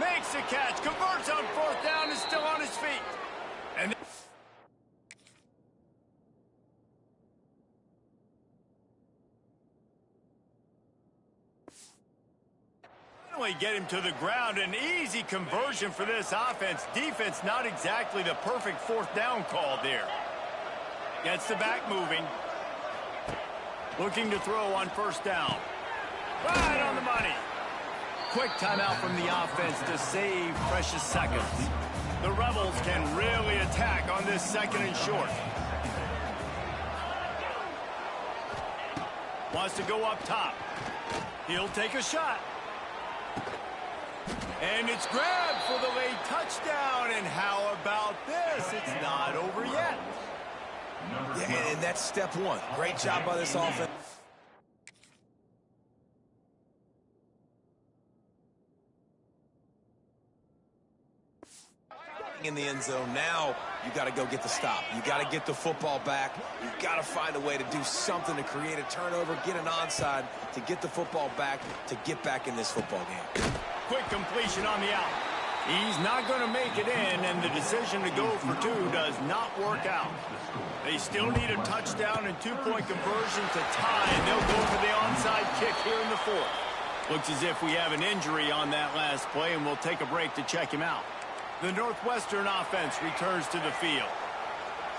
Makes the catch, converts on 4th down, is still on his feet. And get him to the ground. An easy conversion for this offense. Defense not exactly the perfect 4th down call there. Gets the back moving. Looking to throw on 1st down. Right on the money. Quick timeout from the offense to save precious seconds. The Rebels can really attack on this 2nd and short. Wants to go up top. He'll take a shot. And it's grabbed for the late touchdown. And how about this? It's not over yet. Yeah, and that's step 1. Great job by this offense. In the end zone now, you got to go get the stop. You got to get the football back. You got to find a way to do something to create a turnover, get an onside, to get the football back, to get back in this football game. Quick completion on the out. He's not going to make it in, and the decision to go for 2 does not work out. They still need a touchdown and 2-point conversion to tie, and they'll go for the onside kick here in the 4th. Looks as if we have an injury on that last play, and we'll take a break to check him out. The Northwestern offense returns to the field.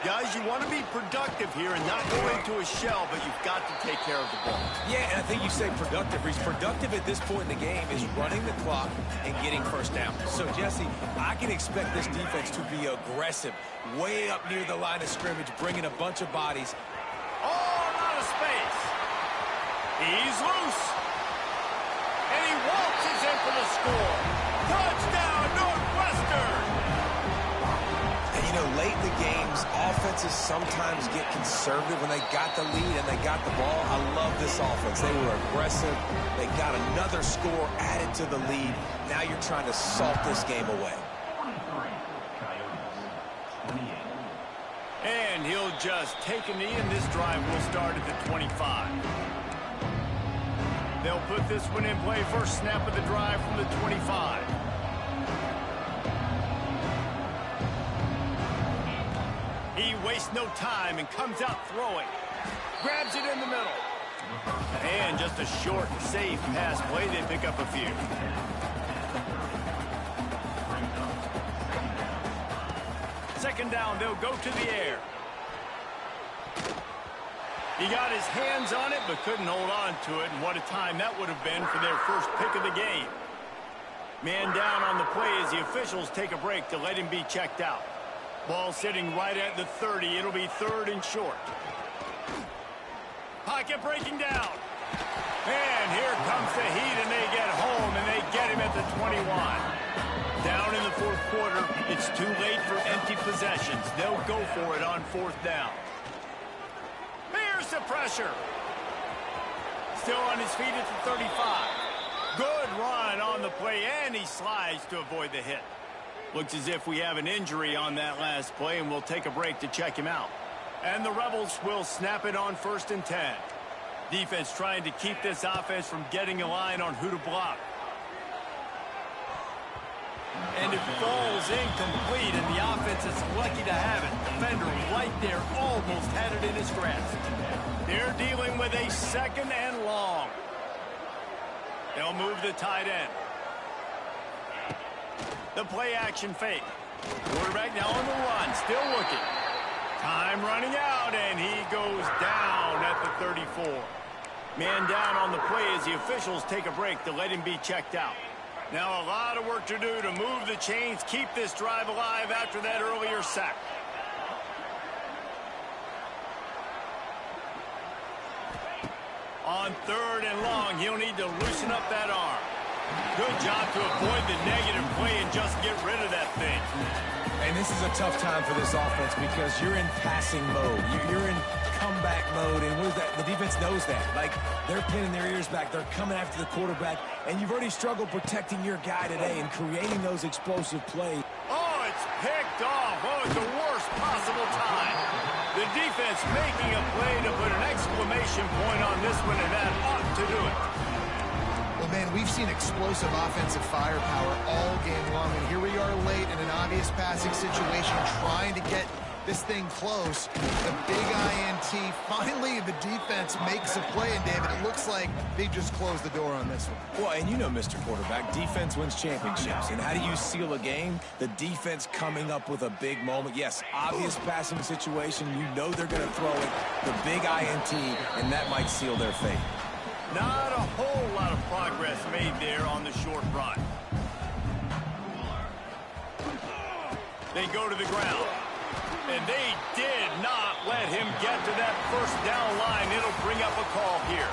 Guys, you want to be productive here and not go into a shell, but you've got to take care of the ball. Yeah, and I think you say productive. He's productive at this point in the game is running the clock and getting 1st down. So, Jesse, I can expect this defense to be aggressive, way up near the line of scrimmage, bringing a bunch of bodies. All out of space. He's loose. And he waltzes in for the score. Touchdown, Northwestern! And, you know, late in the games, offenses sometimes get conservative when they got the lead and they got the ball. I love this offense. They were aggressive. They got another score added to the lead. Now you're trying to salt this game away. And he'll just take a knee, and this drive will start at the 25. They'll put this one in play. First snap of the drive from the 25. He wastes no time and comes out throwing. Grabs it in the middle. And just a short, safe pass play. They pick up a few. second down, they'll go to the air. He got his hands on it, but couldn't hold on to it, and what a time that would have been for their first pick of the game. Man down on the play as the officials take a break to let him be checked out. Ball sitting right at the 30. It'll be third and short. Pocket breaking down. And here comes the heat, and they get home, and they get him at the 21. Down in the fourth quarter, it's too late for empty possessions. They'll go for it on fourth down. Here's the pressure. Still on his feet at the 35. Good run on the play, and he slides to avoid the hit. Looks as if we have an injury on that last play, and we'll take a break to check him out. And the Rebels will snap it on 1st and 10. Defense trying to keep this offense from getting a line on who to block. And it falls incomplete, and the offense is lucky to have it. Defender right there almost had it in his grasp. They're dealing with a second and long. They'll move the tight end. The play action fake. Quarterback now on the run, still looking. Time running out, and he goes down at the 34. Man down on the play as the officials take a break to let him be checked out. Now a lot of work to do to move the chains, keep this drive alive after that earlier sack. On third and long, he'll need to loosen up that arm. Good job to avoid the negative play and just get rid of that thing. And this is a tough time for this offense because you're in passing mode. You're in comeback mode, and what is that? The defense knows that. Like, they're pinning their ears back. They're coming after the quarterback, and you've already struggled protecting your guy today and creating those explosive plays. Oh, it's picked off. Oh, it's the worst possible time. The defense making a play to put an exclamation point on this one, and that ought to do it. Well, man, we've seen explosive offensive firepower all game long, and here we are late in an obvious passing situation trying to get this thing close. The big INT. Finally, the defense makes a play, and David, it looks like they just closed the door on this one. Well, and you know, Mr. Quarterback, defense wins championships. And how do you seal a game? The defense coming up with a big moment. Yes, obvious passing situation. You know they're going to throw it. The big INT, and that might seal their fate. Not a whole lot of progress made there on the short run. They go to the ground. And they did not let him get to that first down line. It'll bring up a call here.